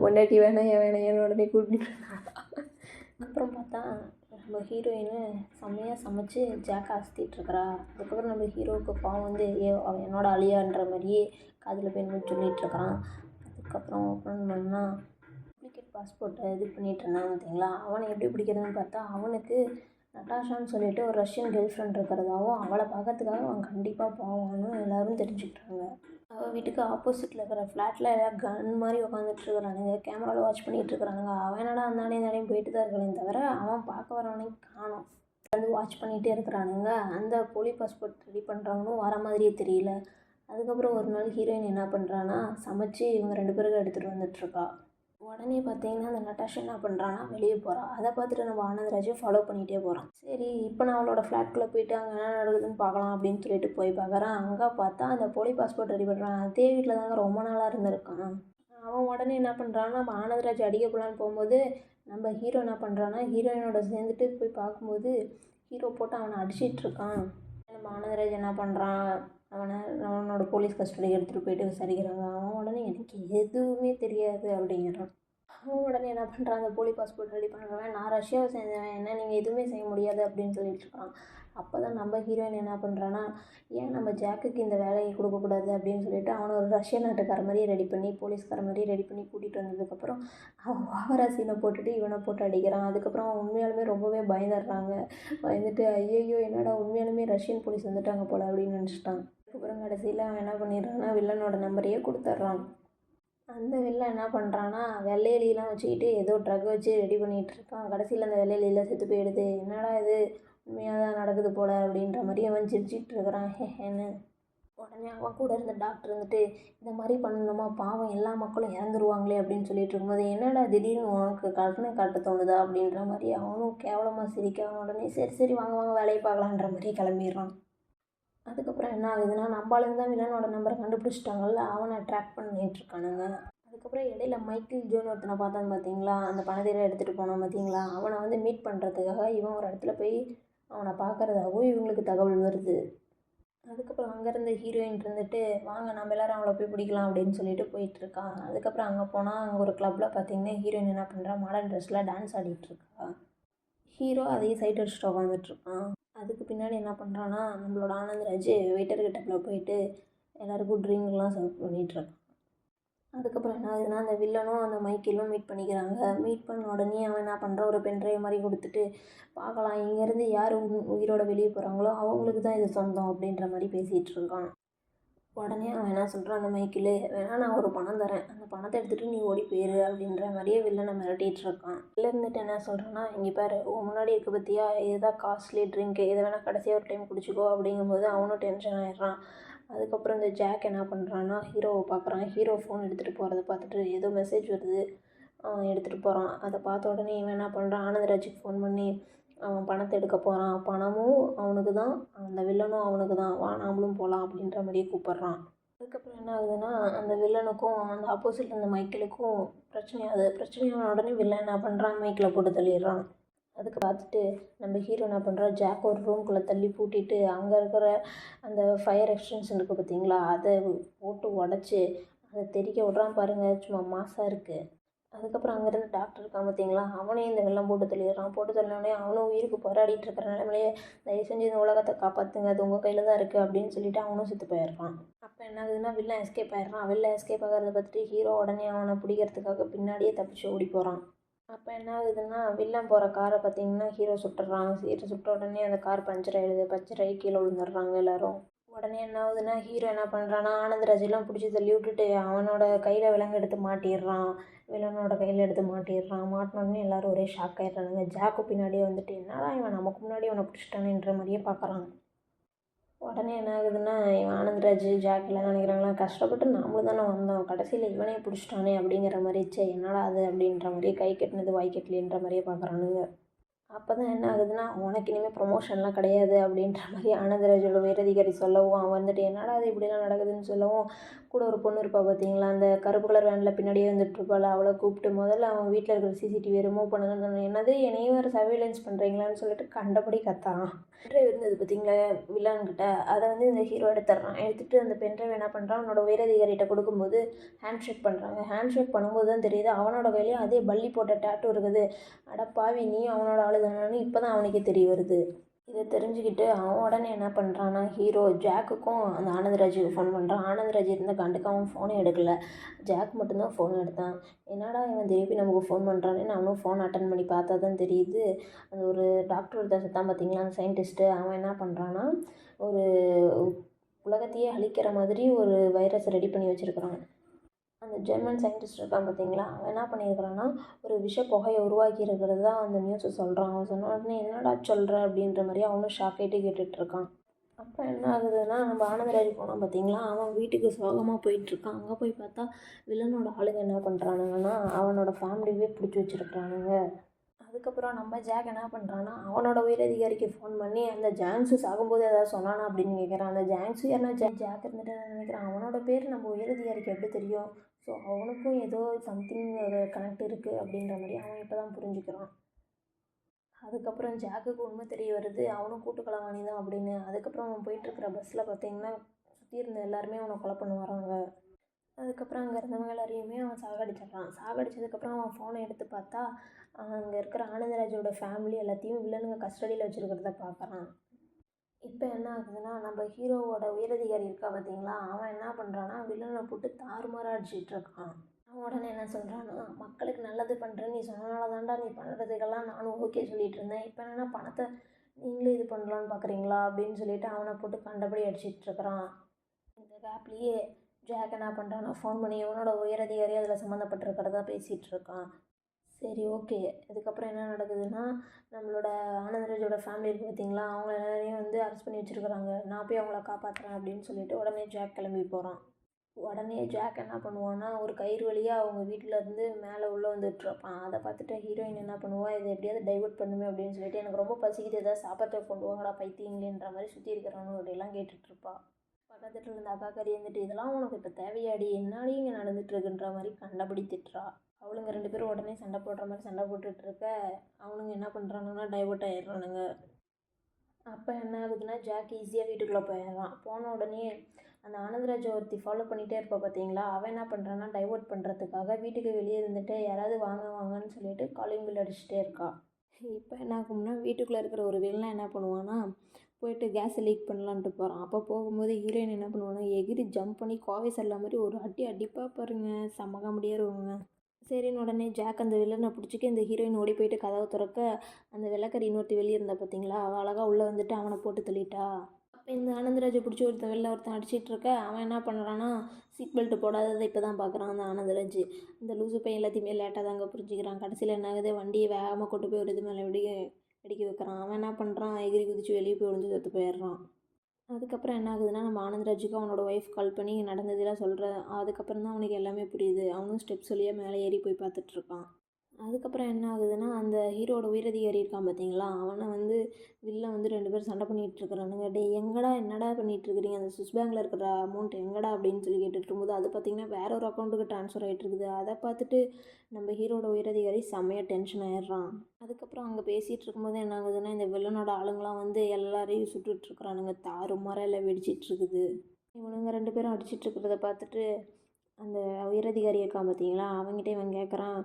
முன்னாடி வேணாயான்னு உடனே கூட்டிட்டு அப்புறம் பார்த்தா நம்ம ஹீரோயின் செம்மையாக சமைச்சு ஜாக்கை அசத்திட்டுருக்குறா. அதுக்கப்புறம் நம்ம ஹீரோவுக்கு பாவம் வந்து அவன் என்னோட அழியான்ற மாதிரியே காதில் போய் சொல்லிகிட்ருக்குறான். அதுக்கப்புறம் பண்ணோம்னா டூப்ளிகேட் பாஸ்போர்ட்டை இது பண்ணிகிட்டு இருந்தாங்க பார்த்தீங்களா, அவனை எப்படி பிடிக்கிறதுன்னு பார்த்தா அவனுக்கு நட்டாஷான்னு சொல்லிட்டு ஒரு ரஷ்யன் கேர்ள் ஃப்ரெண்ட் இருக்கிறதாவும் அவளை பார்க்கறதுக்காக அவன் கண்டிப்பாக போவான்னு எல்லோரும் தெரிஞ்சுக்கிட்டாங்க. அவள் வீட்டுக்கு ஆப்போசிட்டில் இருக்கிற ஃப்ளாட்டில் எல்லாம் கன் மாதிரி உட்காந்துட்ருக்குறானுங்க, கேமராவில் வாட்ச் பண்ணிகிட்ருக்குறானுங்க. அவன் என்னடா அந்தாடையும் போயிட்டு தான் இருக்கிறேன் தவிர அவன் பார்க்க வரவனையும் காணோம். வந்து வாட்ச் பண்ணிகிட்டே இருக்கிறானுங்க. அந்த போலி பாஸ்போர்ட் ரெடி பண்ணுறவனும் வர மாதிரியே தெரியல. அதுக்கப்புறம் ஒரு நாள் ஹீரோயின் என்ன பண்ணுறான்னா சமைச்சு இவங்க 2 பேருக்கு எடுத்துகிட்டு வந்துட்டுருக்கா. உடனே பார்த்தீங்கன்னா அந்த நட்டாஷா என்ன பண்ணுறான்னா வெளியே போகிறா. அதை பார்த்துட்டு நம்ம ஆனந்தராஜும் ஃபாலோ பண்ணிகிட்டே போகிறான். சரி இப்போ நான் அவளோட ஃப்ளாட்குள்ளே போயிட்டு அங்கே என்ன நடக்குதுன்னு பார்க்கலாம் அப்படின்னு சொல்லிட்டு போய் பார்க்குறான். அங்கே பார்த்தா அந்த போலி பாஸ்போர்ட் ரெடி பண்ணுறான். அதே வீட்டில் தாங்க ரொம்ப நாளாக இருந்திருக்கான். அவன் உடனே என்ன பண்ணுறான்னா நம்ம ஆனந்தராஜ் அடிக்க போகலான்னு போகும்போது நம்ம ஹீரோ என்ன பண்ணுறான்னா ஹீரோயினோட சேர்ந்துட்டு போய் பார்க்கும்போது ஹீரோ போட்டு அவனை அடிச்சிட்ருக்கான். நம்ம ஆனந்தராஜ் என்ன பண்ணுறான், அவனோட போலீஸ் கஸ்டடிக்கு எடுத்துகிட்டு போயிட்டு விசாரிக்கிறாங்க. அவன் உடனே எனக்கு எதுவுமே தெரியாது அப்படிங்கிறான். அவன் உடனே என்ன பண்ணுறான், அந்த போலி பாஸ்போர்ட் ரெடி பண்ணுறவன் நான் ரஷ்யாவை சேர்ந்தவன், என்ன நீங்கள் எதுவுமே செய்ய முடியாது அப்படின்னு சொல்லிட்டுருக்கான். அப்போ தான் நம்ம ஹீரோயின் என்ன பண்ணுறான்னா ஏன் நம்ம ஜாக்குக்கு இந்த வேலையை கொடுக்கக்கூடாது அப்படின்னு சொல்லிட்டு அவனை ஒரு ரஷ்ய நாட்டுக்கார மாதிரியே ரெடி பண்ணி போலீஸ்கார மாதிரியே ரெடி பண்ணி கூட்டிகிட்டு வந்ததுக்கப்புறம் அவன் ஓவரா சீனை போட்டுட்டு இவனை போட்டு அடிக்கிறான். அதுக்கப்புறம் அவன் உண்மையாலுமே ரொம்பவே பயந்துடுறாங்க. பயந்துட்டு ஐயையோ என்னடா உண்மையாலுமே ரஷ்யன் போலீஸ் வந்துட்டாங்க போல அப்படின்னு நினச்சிட்டான். அதுக்கப்புறம் கடைசியில் அவன் என்ன பண்ணிடுறான்னா வில்லனோட நம்பரையே கொடுத்துட்றான். அந்த வில்லன் என்ன பண்ணுறான்னா வெள்ளை எலியெல்லாம் வச்சுக்கிட்டு ஏதோ ட்ரக் வச்சு ரெடி பண்ணிகிட்ருக்கான். கடைசியில் அந்த வெள்ளை எலியெல்லாம் செத்து போயிடுது. என்னடா இது உண்மையாக தான் நடக்குது போல் அப்படின்ற மாதிரி அவன் சிரிச்சிட்டு இருக்கிறான் ஹேன்னு. உடனே அவன் கூட இருந்த டாக்டர் வந்துட்டு இந்த மாதிரி பண்ணணுமா, பாவம் எல்லா மக்களும் இறந்துருவாங்களே அப்படின்னு சொல்லிட்டு இருக்கும்போது என்னடா திடீர்னு உனக்கு கற்பனை காட்ட தோணுதா அப்படின்ற மாதிரி அவனும் கேவலமாக சிரிக்க. அவன் உடனே சரி சரி வாங்க வாங்க வேலையை பார்க்கலான்ற மாதிரி கிளம்பிடுறான். அதுக்கப்புறம் என்ன ஆகுதுன்னா நம்மளுங்க தான் வில்லனோட நம்பரை கண்டுபிடிச்சிட்டாங்கல்ல, அவனை ட்ராக் பண்ணிகிட்ருக்கானுங்க. அதுக்கப்புறம் இடையில மைக்கேல் ஜோன் ஒருத்தனை பார்த்தான்னு பார்த்தீங்களா, அந்த பணத்தையெல்லாம் எடுத்துகிட்டு போனான் பார்த்தீங்களா, அவனை வந்து மீட் பண்ணுறதுக்காக இவன் ஒரு இடத்துல போய் அவனை பார்க்குறதாகவும் இவங்களுக்கு தகவல் வருது. அதுக்கப்புறம் அங்கே இருந்த ஹீரோயின் இருந்துட்டு வாங்க நம்ம எல்லோரும் அவளை போய் பிடிக்கலாம் அப்படின்னு சொல்லிட்டு போயிட்டுருக்கான். அதுக்கப்புறம் அங்கே போனால் அங்கே ஒரு கிளப்பில் பார்த்தீங்கன்னா ஹீரோயின் என்ன பண்ணுறா மாடர்ன் ட்ரெஸ்ஸில் டான்ஸ் ஆடிட்டுருக்கா. ஹீரோ அதையும் சைட் அடிச்சுட்டு உட்காந்துட்ருக்கான். அதுக்கு பின்னாடி என்ன பண்ணுறான்னா நம்மளோட ஆனந்தராஜ் வெயிட்டர் கிட்டப்பில் போயிட்டு எல்லாருக்கும் ட்ரிங்க்லாம் சர்வ் பண்ணிகிட்ருக்கான். அதுக்கப்புறம் என்ன ஆகுதுன்னா அந்த வில்லனும் அந்த மைக்கேலும் மீட் பண்ணிக்கிறாங்க. மீட் பண்ண உடனே அவன் என்ன பண்ணுறான் ஒரு பென்ட்ரைவ் மாதிரி கொடுத்துட்டு பார்க்கலாம் இங்கேருந்து யார் உயிரோட வெளியே போகிறாங்களோ அவங்களுக்கு தான் இது சொந்தம் அப்படின்ற மாதிரி பேசிகிட்டு இருக்கான். உடனே அவன் என்ன சொல்கிறான் அந்த மைக்கில் வேணா நான் ஒரு பணம் தரேன், அந்த பணத்தை எடுத்துகிட்டு நீ ஓடி போயிரு அப்படின்ற மாதிரியே வில்லனை மிரட்டிகிட்டு இருக்கான். வெளில இருந்துட்டு என்ன சொல்கிறான்னா இங்கே பாரு முன்னாடி இருக்க பற்றியா இதுதான் காஸ்ட்லி ட்ரிங்க்கு, இதை வேணால் கடைசியாக ஒரு டைம் குடிச்சிக்கோ அப்படிங்கும்போது அவனும் டென்ஷன் ஆகிடுறான். அதுக்கப்புறம் இந்த ஜாக் என்ன பண்ணுறான்னா ஹீரோவை பார்க்குறான். ஹீரோ ஃபோன் எடுத்துகிட்டு போகிறத பார்த்துட்டு ஏதோ மெசேஜ் வருது, எடுத்துகிட்டு போகிறான். அதை பார்த்த உடனே இவன் என்ன பண்ணுறான் ஆனந்தராஜுக்கு ஃபோன் பண்ணி அவன் பணத்தை எடுக்க போகிறான். பணமும் அவனுக்கு தான், அந்த வில்லனும் அவனுக்கு தான், வா நாமளும் போகலாம் அப்படின்ற மாதிரியே கூப்பிட்றான். அதுக்கப்புறம் என்ன ஆகுதுன்னா அந்த வில்லனுக்கும் அந்த ஆப்போசிட் அந்த மைக்கேலுக்கும் பிரச்சனையாகுது. பிரச்சனையான உடனே வில்லன் என்ன பண்ணுறான் மைக்கில் போட்டு தள்ளிடுறான். அதுக்கு பார்த்துட்டு நம்ம ஹீரோ என்ன பண்ணுறான் ஜாக் ஒரு ரூம்குள்ளே தள்ளி பூட்டிட்டு அங்கே இருக்கிற அந்த ஃபயர் எக்ஸ்டென்ஷன் இருக்குது பார்த்தீங்களா, அதை போட்டு உடச்சி அதை தெறிக்க விட்றான் பாருங்கள், சும்மா மாசாக இருக்குது. அதுக்கப்புறம் அங்கேருந்து டாக்டர் இருக்கான் பார்த்தீங்களா, அவனையும் இந்த வெள்ளம் போட்டு தள்ளிடுறான். போட்டு தள்ளினோடனே அவனும் உயிருக்கு போராடிட்டு இருக்கிற நிலைமையிலேயே தயவு செஞ்சு இந்த உலகத்தை காப்பாற்றுங்க, அது உங்கள் கையில் தான் இருக்குது அப்படின்னு சொல்லிட்டு அவனும் செத்து போயிடுறான். அப்போ என்ன ஆகுதுன்னா வில்லன் எஸ்கேப் ஆயிடுறான். வெளில எஸ்கேப் ஆகிறத பார்த்துட்டு ஹீரோ உடனே அவனை பிடிக்கிறதுக்காக பின்னாடியே தப்பிச்சு ஓடி போகிறான். அப்போ என்ன ஆகுதுன்னா வில்லன் போகிற காரை பார்த்தீங்கன்னா ஹீரோ சுட்டுறான். ஹீரோ சுட்ட உடனே அந்த கார் பஞ்சர் ஆகிடுது. பஞ்சர் ஆகி கீழே விழுந்துடுறாங்க எல்லோரும். உடனே என்ன ஆகுதுன்னா ஹீரோ என்ன பண்ணுறான்னா ஆனந்தராஜெல்லாம் பிடிச்சி தள்ளி விட்டுட்டு அவனோட கையில் விலங்கு எடுத்து மாட்டிடுறான். வில்லனோட கையில் எடுத்து மாட்டிடுறான். மாட்டினோடனே எல்லோரும் ஒரே ஷாக் ஆகிடுறானுங்க. ஜாக்கு பின்னாடியே வந்துட்டு என்னடா இவன் நமக்கு முன்னாடி அவனை பிடிச்சிட்டானேன்ற மாதிரியே பார்க்குறான். உடனே என்ன ஆகுதுன்னா இவன் ஆனந்தராஜ் ஜாக் எல்லாம் நினைக்கிறாங்களா கஷ்டப்பட்டு நாமளும் தானே வந்தோம், கடைசியில் இவனே பிடிச்சிட்டானே அப்படிங்கிற மாதிரி என்னடா அது அப்படின்ற மாதிரியே கை கட்டினது வாய் கட்டலின்ற மாதிரியே பார்க்குறானுங்க. அப்போ தான் என்ன ஆகுதுன்னா உனக்கு இனிமேல் ப்ரொமோஷன்லாம் கிடையாது அப்படின்ற மாதிரி ஆனந்தராஜோட உயரதிகாரி சொல்லவும் அவன் வந்துட்டு என்னடா அது இப்படிலாம் நடக்குதுன்னு சொல்லவும் கூட ஒரு பொண்ணு இருப்பா பார்த்தீங்களா, அந்த கருப்பு கலர் வேனில் பின்னாடியே வந்துட்டு இருப்பாள், அவளை கூப்பிட்டு முதல்ல அவங்க வீட்டில் இருக்கிற சிசிடிவி ரிமூவ் பண்ணுங்கன்னு என்னது என்னையும் வேறு சர்வேலன்ஸ் பண்ணுறீங்களான்னு சொல்லிட்டு கண்டபடி கத்துறான். பென்ட்ரைவ் இருந்தது பார்த்தீங்களா வில்லன்கிட்ட, அதை வந்து இந்த ஹீரோ எடுத்துடுறான். எடுத்துகிட்டு அந்த பென்ட்ரைவ் என்ன பண்ணுறான் அவனோட உயரதிகாரிகிட்ட கொடுக்கும்போது ஹேண்ட் ஷேக் பண்ணுறாங்க. ஹேண்ட் ஷேக் பண்ணும்போது தான் தெரியுது அவனோட கையிலேயும் அதே பள்ளி போட்ட டேட்டூ இருக்குது. அடப்பாவி நீயும் அவனோட ஆளுதானு இப்போ தான் அவனுக்கே தெரிய வருது. இதை தெரிஞ்சுக்கிட்டு அவன் உடனே என்ன பண்ணுறான்னா ஹீரோ ஜாக்குக்கும் அந்த ஆனந்தராஜுக்கு ஃபோன் பண்ணுறான். ஆனந்தராஜ் இருந்த கண்டுக்கு அவன் ஃபோனே எடுக்கலை. ஜாக் மட்டும்தான் ஃபோன் எடுத்தான். என்னடா இவன் திருப்பி நமக்கு ஃபோன் பண்ணுறானேன்னு அவனும் ஃபோன் அட்டன் பண்ணி பார்த்தா தான் தெரியுது அந்த ஒரு டாக்டர் ஒருத்தர் செத்தான் பார்த்தீங்களா அந்த சயின்டிஸ்ட்டு, அவன் என்ன பண்ணுறான்னா ஒரு உலகத்தையே அழிக்கிற மாதிரி ஒரு வைரஸ் ரெடி பண்ணி வச்சுருக்கிறான். அந்த ஜெர்மன் சயின்டிஸ்ட் இருக்கான் பார்த்தீங்களா, அவன் என்ன பண்ணியிருக்கிறான்னா ஒரு விஷ புகையை உருவாக்கி இருக்கிறது தான் அந்த நியூஸை சொல்கிறான். அவன் சொன்ன உடனே என்னடா சொல்கிற அப்படின்ற மாதிரி அவனும் ஷாக் ஆகிட்டு கேட்டுட்ருக்கான். அப்போ என்ன ஆகுதுன்னா நம்ம ஆனந்தராஜ் போனான் பார்த்தீங்களா, அவன் வீட்டுக்கு சோகமாக போயிட்டுருக்கான். அங்கே போய் பார்த்தா வில்லனோட ஆளுங்க என்ன பண்ணுறானுங்கன்னா அவனோட ஃபேமிலியவே பிடிச்சி வச்சுருக்கானுங்க. அதுக்கப்புறம் நம்ம ஜாக் என்ன பண்ணுறான்னா அவனோட உயரதிகாரிக்கு ஃபோன் பண்ணி அந்த ஜாங்ஸு சாகும்போது ஏதாவது சொன்னானா அப்படின்னு கேட்குறான். அந்த ஜாங்ஸு யாருன்னா ஜாக் இருந்துட்டு நான் நினைக்கிறேன் அவனோட பேர் நம்ம உயரதிகாரிக்கு எப்படி தெரியும்? ஸோ அவனுக்கும் ஏதோ சம்திங் கனெக்ட் இருக்குது அப்படின்ற மாதிரி அவன் இப்போ தான் புரிஞ்சுக்கிறான். அதுக்கப்புறம் ஜாக்குக்கு உண்மை தெரிய வருது அவனும் கூட்டுக்களவாணி தான் அப்படின்னு. அதுக்கப்புறம் அவன் போயிட்டுருக்கிற பஸ்ஸில் பார்த்தீங்கன்னா சுற்றி இருந்த எல்லாருமே அவனை கொலை பண்ண வராங்க. அதுக்கப்புறம் அங்கே இருந்தவங்க எல்லாரையுமே அவன் சாகடிச்சிடுறான். சாகடிச்சதுக்கப்புறம் அவன் ஃபோனை எடுத்து பார்த்தா அங்கே இருக்கிற ஆனந்தராஜோட ஃபேமிலி எல்லாத்தையும் வில்லனுங்க கஸ்டடியில் வச்சுருக்கிறத பார்க்குறான். இப்போ என்ன ஆகுதுன்னா நம்ம ஹீரோவோட உயரதிகாரி இருக்கா பார்த்தீங்களா, அவன் என்ன பண்ணுறான்னா வில்லனை போட்டு தாறுமாறாக அடிச்சிட்டு இருக்கான். அவன் உடனே என்ன சொல்கிறான்னா மக்களுக்கு நல்லது பண்ணுறேன்னு நீ சொன்னனால தான்டா நீ பண்ணுறதுக்கெல்லாம் நானும் ஓகே சொல்லிட்டு இருந்தேன். இப்போ என்னென்னா பணத்தை நீங்களே இது பண்ணலான்னு பார்க்குறீங்களா அப்படின்னு சொல்லிட்டு அவனை போட்டு கண்டபடி அடிச்சிட்டு இருக்கிறான். இந்த கேப்லேயே ஜாக் என்ன பண்ணுறான்னா ஃபோன் பண்ணி இவனோட உயரதிகாரி அதில் சம்மந்தப்பட்டிருக்கிறதா பேசிகிட்டு இருக்கான். சரி ஓகே. அதுக்கப்புறம் என்ன நடக்குதுன்னா நம்மளோட ஆனந்தராஜோட ஃபேமிலி இருக்குது பார்த்தீங்களா, அவங்க எல்லாரையும் வந்து அரெஸ்ட் பண்ணி வச்சுருக்குறாங்க. நான் போய் அவங்கள காப்பாற்றுறேன் அப்படின்னு சொல்லிட்டு உடனே ஜாக் கிளம்பி போகிறான். உடனே ஜாக் என்ன பண்ணுவான்னா ஒரு கயிறு வழியாக அவங்க வீட்டில் இருந்து மேலே உள்ளே வந்துட்டுருப்பான். அதை பார்த்துட்டு ஹீரோயின் என்ன பண்ணுவா, இதை எப்படியாவது டைவர்ட் பண்ணுமே அப்படின்னு சொல்லிட்டு எனக்கு ரொம்ப பசிக்குது ஏதாவது சாப்பாட்டை கொண்டு வாங்கடா பைத்தியங்களேன்ற மாதிரி சுற்றி இருக்கிறவனுடையெல்லாம் கேட்டுட்ருப்பா. பக்கத்துல இருந்த அக்கா கறி இருந்துட்டு இதெல்லாம் உனக்கு இப்போ தேவையாடி என்னாடி இங்கே நடந்துட்டுருக்குன்ற மாதிரி கண்டபடி திட்டுறா. அவளுங்க 2 பேரும் உடனே சண்டை போடுற மாதிரி சண்டை போட்டுட்ருக்க அவனுங்க என்ன பண்ணுறானுங்கன்னா டைவர்ட் ஆகிடுறானுங்க. அப்போ என்ன ஆகுதுன்னா ஜாக் ஈஸியாக வீட்டுக்குள்ளே போயிடுறான். போன உடனே அந்த ஆனந்தராஜை ஒருத்தி ஃபாலோ பண்ணிகிட்டே இருப்பா பார்த்தீங்களா, அவன் என்ன பண்ணுறான்னா டைவர்ட் பண்ணுறதுக்காக வீட்டுக்கு வெளியே இருந்துட்டு யாராவது வாங்க வாங்கன்னு சொல்லிட்டு காலிங் பில் அடிச்சுட்டே இருக்கா. இப்போ என்ன ஆகும்னா வீட்டுக்குள்ளே இருக்கிற ஒரு வில்லன் என்ன பண்ணுவான்னா போயிட்டு கேஸை லீக் பண்ணலான்ட்டு போகிறான். அப்போ போகும்போது ஹீரோயின் என்ன பண்ணுவானா எகிரி ஜம்ப் பண்ணி கோவை செல்ல மாதிரி ஒரு அடிப்பா பாருங்க, செம்ம காமெடியாக இருக்குங்க. சரின்னு உடனே ஜாக் அந்த வில்லனை பிடிச்சிக்க இந்த ஹீரோயின் ஓடி போயிட்டு கதவை திறக்க அந்த வெள்ளைக்கறி இன்னொருத்தி வெளியே இருந்தா பார்த்தீங்களா, அவள் அழகாக உள்ளே வந்துட்டு அவனை போட்டு தள்ளிட்டா. அப்போ இந்த ஆனந்தராஜை பிடிச்சி ஒருத்தன் அடிச்சிட்டு இருக்க அவன் என்ன பண்ணுறான்னா சீட் பெல்ட் போடாததை இப்போ தான் பார்க்குறான் அந்த ஆனந்தராஜ். இந்த லூசு பையன் எல்லாத்தையுமே லேட்டாக தாங்க புரிஞ்சுக்கிறான். கடைசியில் என்ன ஆகுது வண்டியை வேகமாக கொண்டு போய் ஒரு இது மேலே வெடிக்க வைக்கிறான். அவன் என்ன பண்ணுறான் எகிரி குதிச்சு வெளியே போய் ஒழிஞ்சு செத்து போயிடுறான். அதுக்கப்புறம் என்ன ஆகுதுன்னா நம்ம ஆனந்தராஜுக்கு அவனோட ஒய்ஃப் கால் பண்ணி நடந்ததெல்லாம் சொல்கிறேன். அதுக்கப்புறம் தான் அவனுக்கு எல்லாமே புரியுது. அவனும் ஸ்டெப்ஸ் வழியாக மேலே ஏறி போய் பார்த்துட்ருக்கான். அதுக்கப்புறம் என்ன ஆகுதுன்னா அந்த ஹீரோட உயரதிகாரி இருக்கான் பார்த்தீங்களா, அவனை வந்து வில்லன் வந்து 2 பேரும் சண்டை பண்ணிகிட்டு இருக்கிறானுங்க. டேய் எங்கடா என்னடா பண்ணிகிட்டு இருக்கிறீங்க, அந்த ஸ்விஸ் பேங்கில் இருக்கிற அமௌண்ட் எங்கடா அப்படின்னு சொல்லி கேட்டுட்டு இருக்கும்போது அது பார்த்திங்கன்னா வேற ஒரு அக்கௌண்ட்டுக்கு ட்ரான்ஸ்ஃபர் ஆகிட்டு இருக்குது. அதை பார்த்துட்டு நம்ம ஹீரோட உயரதிகாரி செம்மையாக டென்ஷன் ஆயிடுறான். அதுக்கப்புறம் அங்கே பேசிகிட்டு இருக்கும்போது என்ன ஆகுதுன்னா இந்த வில்லனோட ஆளுங்களாம் வந்து எல்லாரையும் சுட்டுட்ருக்குறானுங்க. தாறுமாறாக எல்லாம் வெடிச்சிட்ருக்குது. இவனுங்க 2 பேரும் அடிச்சிட்ருக்கிறத பார்த்துட்டு அந்த உயரதிகாரி இருக்கான் பார்த்தீங்களா, அவங்ககிட்ட இவன் கேட்குறான்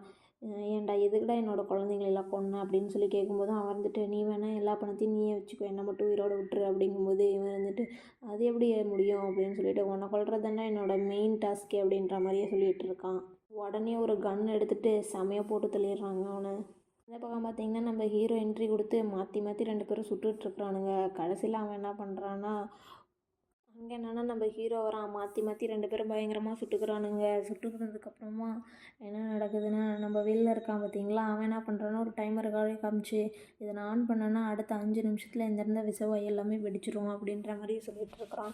ஏன்டா எதுக்குடா என்னோடய குழந்தைங்களெல்லாம் கொன்ன அப்படின்னு சொல்லி கேட்கும்போது அவன் வந்துட்டு நீ வேணால் எல்லா பணத்தையும் நீயே வச்சுக்கோ என்னை மட்டும் உயிரோட விட்டுரு அப்படிங்கும்போது இவன் வந்துட்டு அது எப்படி முடியும் அப்படின்னு சொல்லிட்டு உன்னை கொல்றது தானே என்னோடய மெயின் டாஸ்க்கே அப்படின்ற மாதிரியே சொல்லிகிட்டு இருக்கான். உடனே ஒரு கன் எடுத்துகிட்டு செமையாக போட்டு தள்ளிடுறாங்க அவனை. இந்த பக்கம் பார்த்தீங்கன்னா நம்ம ஹீரோ என்ட்ரி கொடுத்து மாற்றி மாற்றி 2 பேரும் சுட்டுட்ருக்குறானுங்க. கடைசியில் அவன் என்ன பண்ணுறான்னா அங்கே என்னென்னா நம்ம ஹீரோ வரான் மாற்றி மாற்றி 2 பேரும் பயங்கரமாக சுட்டுக்கிறானுங்க. சுட்டுக்கிறதுக்கப்புறமா என்ன நடக்குதுன்னா நம்ம வெளில இருக்கான் பார்த்தீங்களா, அவன் என்ன பண்ணுறான்னா ஒரு டைமருக்காக காமிச்சு இதை நான் ஆன் பண்ணேன்னா அடுத்த 5 நிமிஷத்தில் இந்த இருந்த விஷவாயு எல்லாமே வெடிச்சிரும் அப்படின்ற மாதிரி சொல்லிகிட்ருக்குறான்.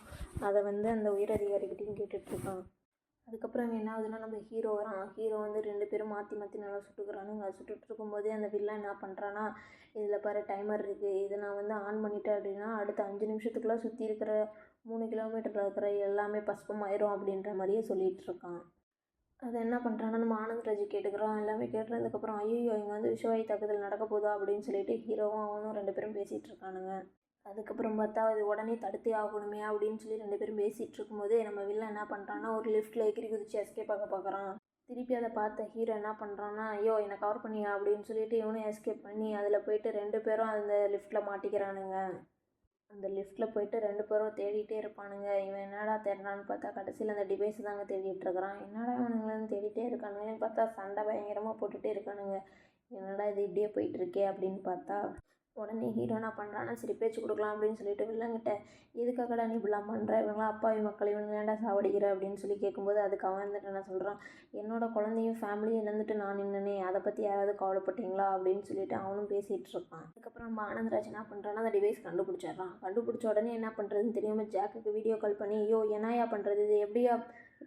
அதை வந்து அந்த உயரதிகாரிகிட்டையும் கேட்டுட்ருக்கான். அதுக்கப்புறம் என்ன ஆகுதுன்னா நம்ம ஹீரோ வரான். ஹீரோ வந்து 2 பேரும் மாற்றி மாற்றி நல்லா சுட்டுக்கிறானுங்க. சுட்டுட்டு இருக்கும்போதே அந்த வில்லன் என்ன பண்ணுறான்னா இதில் பாரு டைமர் இருக்குது, இதை நான் வந்து ஆன் பண்ணிட்டேன் அப்படின்னா அடுத்த 5 நிமிஷத்துக்குள்ளே சுற்றி இருக்கிற 3 கிலோமீட்டரில் இருக்கிற எல்லாமே பஸ்பமாயிரும் அப்படின்ற மாதிரியே சொல்லிகிட்ருக்கான். அதை என்ன பண்ணுறான்னா நம்ம ஆனந்தராஜ் கேட்டுக்கிறான். எல்லாமே கேட்டதுக்கப்புறம் ஐயோ இங்கே வந்து விஷவாயு தாக்குதல் நடக்க போதா அப்படின்னு சொல்லிட்டு ஹீரோவும் அவனும் 2 பேரும் பேசிகிட்டு இருக்கானுங்க. அதுக்கப்புறம் பார்த்தா இது உடனே தடுத்தே ஆகணுமே அப்படின்னு சொல்லி 2 பேரும் பேசிகிட்டு இருக்கும்போது நம்ம வில்லன் என்ன பண்ணுறான்னா ஒரு லிஃப்ட்டில் எகிரி குதிச்சு எஸ்கேப் ஆக பார்க்குறான். திருப்பி அதை பார்த்த ஹீரோ என்ன பண்ணுறான்னா ஐயோ என்னை கவர் பண்ணியா அப்படின்னு சொல்லிட்டு இவனும் எஸ்கேப் பண்ணி அதில் போயிட்டு 2 பேரும் அந்த லிஃப்ட்டில் மாட்டிக்கிறானுங்க. அந்த லிஃப்ட்டில் போயிட்டு 2 பேரும் தேடிகிட்டே இருப்பானுங்க. இவன் என்னடா தேடுறான்னு பார்த்தா கடைசியில் அந்த டிவைஸ் தாங்க தேடிட்டுருக்கிறான். என்னடா இவனுங்களேன்னு தேடிகிட்டே இருக்கானுங்கன்னு பார்த்தா சண்டை பயங்கரமாக போட்டுகிட்டே இருக்கானுங்க. என்னடா இது இப்படியே போயிட்டுருக்கே அப்படின்னு பார்த்தா உடனே ஹீரோ என்ன பண்ணுறான்னா சரி பேச்சு கொடுக்கலாம் அப்படின்னு சொல்லிட்டு வில்லங்கிட்ட எதுக்காகடா நீ இப்படிலாம் பண்ணுற இவங்களாம் அப்பாவி மக்கள் இவங்க ஏன்டா சாவடிக்கிற அப்படின்னு சொல்லி கேட்கும்போது அதுக்கு அவன் வந்துட்டு என்ன சொல்கிறான் என்னோட குழந்தையும் ஃபேமிலியும் இழந்துட்டு நான் நின்னனே அதை பற்றி யாராவது கவலைப்பட்டீங்களா அப்படின்னு சொல்லிட்டு அவனும் பேசிகிட்டு இருப்பான். அதுக்கப்புறம் நம்ம ஆனந்தராஜ் என்ன பண்ணுறான்னா அந்த டிவைஸ் கண்டுபிடிச்சிட்றான். கண்டுபிடிச்ச உடனே என்ன பண்ணுறதுன்னு தெரியாமல் ஜாக்குக்கு வீடியோ கால் பண்ணி ஐயோ என்னையா பண்ணுறது இது எப்படியா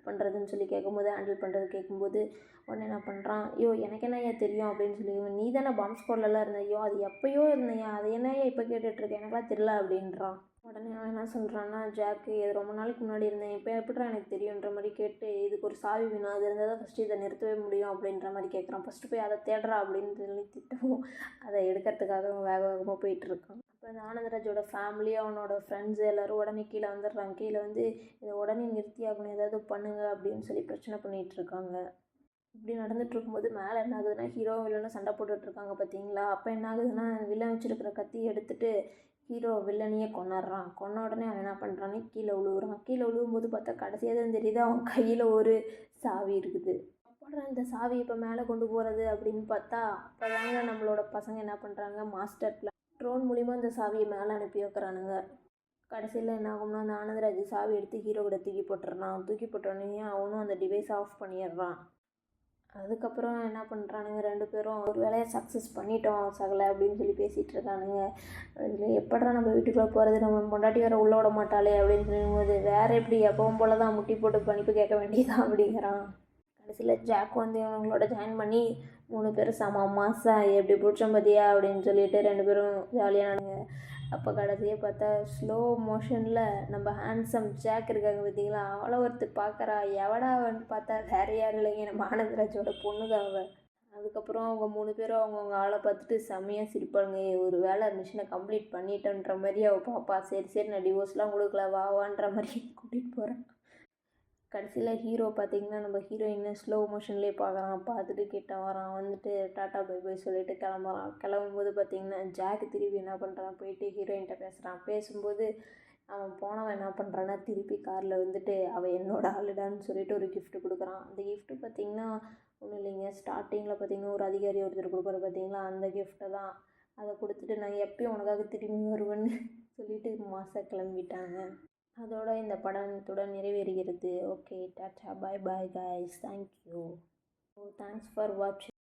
பண்ணுறதுன்னு சொல்லி கேட்கும்போது ஹேண்டில் பண்ணுறது கேட்கும்போது உடனே என்ன பண்ணுறான் ஐயோ எனக்கு என்னையா தெரியும் அப்படின்னு சொல்லி நீ தானே பாம்ப் ஸ்குவாட்லலாம் இருந்த ஐயோ அது எப்போயோ இருந்தையா அது என்னையா இப்போ கேட்டுட்ருக்கேன் எனக்குலாம் தெரியல அப்படின்றான். உடனே அவன் என்ன சொல்கிறான்னா ஜாக்கு இது ரொம்ப நாளைக்கு முன்னாடி இருந்தேன் இப்போ எப்படிடா எனக்கு தெரியுன்ற மாதிரி கேட்டு இதுக்கு ஒரு சாவி வேணும் அது இருந்தால் தான் ஃபஸ்ட்டு இதை நிறுத்தவே முடியும் அப்படின்ற மாதிரி கேட்குறான். ஃபஸ்ட்டு போய் அதை தேடுறா அப்படின்னு சொல்லி திட்டவும் அதை எடுக்கிறதுக்காக அவன் வேக வேகமாக போயிட்டுருக்கான். அப்போ அந்த ஆனந்தராஜோட ஃபேமிலி அவனோட ஃப்ரெண்ட்ஸு எல்லோரும் உடனே கீழே வந்துடுறாங்க. கீழே வந்து இதை உடனே நிறுத்தி ஆகணும் ஏதாவது பண்ணுங்க அப்படின்னு சொல்லி பிரச்சனை பண்ணிகிட்ருக்காங்க. இப்படி நடந்துட்டு இருக்கும்போது மேலே என்ன ஆகுதுன்னா ஹீரோ வில்லனும் சண்டை போட்டுட்ருக்காங்க பார்த்தீங்களா. அப்போ என்ன ஆகுதுன்னா வில்லன் வச்சுருக்கிற கத்தியை எடுத்துகிட்டு ஹீரோ வில்லனையே கொண்டுடுறான். கொன்ன உடனே அவன் என்ன பண்ணுறான்னு கீழே விழுவுறான். கீழே விழுவும்போது பார்த்தா கடைசியாக தான் தெரியுது அவன் கையில் ஒரு சாவி இருக்குது. அப்புறம் இந்த சாவி இப்போ மேலே கொண்டு போகிறது அப்படின்னு பார்த்தா அப்போ தாங்க நம்மளோட பசங்க என்ன பண்ணுறாங்க மாஸ்டர் பிளான் ட்ரோன் மூலிமா இந்த சாவியை மேலே அனுப்பி வைக்கிறானுங்க. கடைசியில் என்ன ஆகும்னா அந்த ஆனந்தராஜ் சாவி எடுத்து ஹீரோ கூட தூக்கி போட்டுடுறான். தூக்கி போட்டோடனே அவனும் அந்த டிவைஸை ஆஃப் பண்ணிடுறான். அதுக்கப்புறம் என்ன பண்ணுறானுங்க 2 பேரும் ஒரு வேலையை சக்ஸஸ் பண்ணிட்டோம் சகலை அப்படின்னு சொல்லி பேசிகிட்டு இருக்கானுங்க. இதில் எப்படா நம்ம வீட்டுக்குள்ளே போகிறது நம்ம பொண்டாட்டி வேறு உள்ளே விட மாட்டாளே அப்படின்னு சொல்லும்போது வேறு எப்படி எப்பவும் போல தான் முட்டி போட்டு பணிப்பு கேட்க வேண்டியதான் அப்படிங்கிறான். கடைசியில் ஜாக் வந்து இவங்களோட ஜாயின் பண்ணி 3 பேரும் செம மாசா எப்படி பிடிச்சோம் பார்த்தியா அப்படின்னு சொல்லிட்டு 2 பேரும் ஜாலியானானுங்க. அப்போ கடைசியாக பார்த்தா ஸ்லோ மோஷனில் நம்ம ஹேண்ட்ஸம் ஜாக் இருக்காங்க பார்த்தீங்களா அவ்வளோ ஒருத்தர் பார்க்குறா எவடா அவன்னு பார்த்தா வேறு யாரும் இல்லைங்க நம்ம ஆனந்தராஜோட பொண்ணு தான் அவள். அதுக்கப்புறம் அவங்க 3 பேரும் அவங்கவுங்க ஆளை பார்த்துட்டு செம்மையாக சிரிப்பாங்க. ஒரு வேளை மிஷினை கம்ப்ளீட் பண்ணிட்டேன்ற மாதிரி அவள் பாப்பா சரி சரி நான் டிவோர்ஸ்லாம் கொடுக்கல வான்ற மாதிரி கூட்டிகிட்டு போகிறேன். கடைசியில் ஹீரோ பார்த்திங்கன்னா நம்ம ஹீரோயினை ஸ்லோ மோஷன்லேயே பார்க்குறான். பார்த்துட்டு கிட்ட வரான். வந்துட்டு டாட்டா பை பை சொல்லிட்டு கிளம்புறான். கிளம்பும்போது பார்த்திங்கன்னா ஜாக் திருப்பி என்ன பண்ணுறான் போயிட்டு ஹீரோயின்கிட்ட பேசுகிறான். பேசும்போது அவன் போனவன் என்ன பண்ணுறான்னா திருப்பி காரில் வந்துட்டு அவள் என்னோட ஆளுடான்னு சொல்லிட்டு ஒரு கிஃப்ட் கொடுக்குறான். அந்த கிஃப்ட்டு பார்த்திங்கன்னா ஒன்றும் இல்லைங்க ஸ்டார்டிங்கில் பார்த்திங்கன்னா ஒரு அதிகாரி ஒருத்தர் கொடுக்குற பார்த்திங்களா அந்த கிஃப்ட்டை தான். அதை கொடுத்துட்டு நான் எப்பயும் உனக்காக திரும்பி வருவேன்னு சொல்லிட்டு மாதம் கிளம்பிட்டாங்க. அதோட இந்த படத்துடன் நிறைவேறுகிறது. Okay tata bye bye guys thank you. Thanks for வாட்சிங்.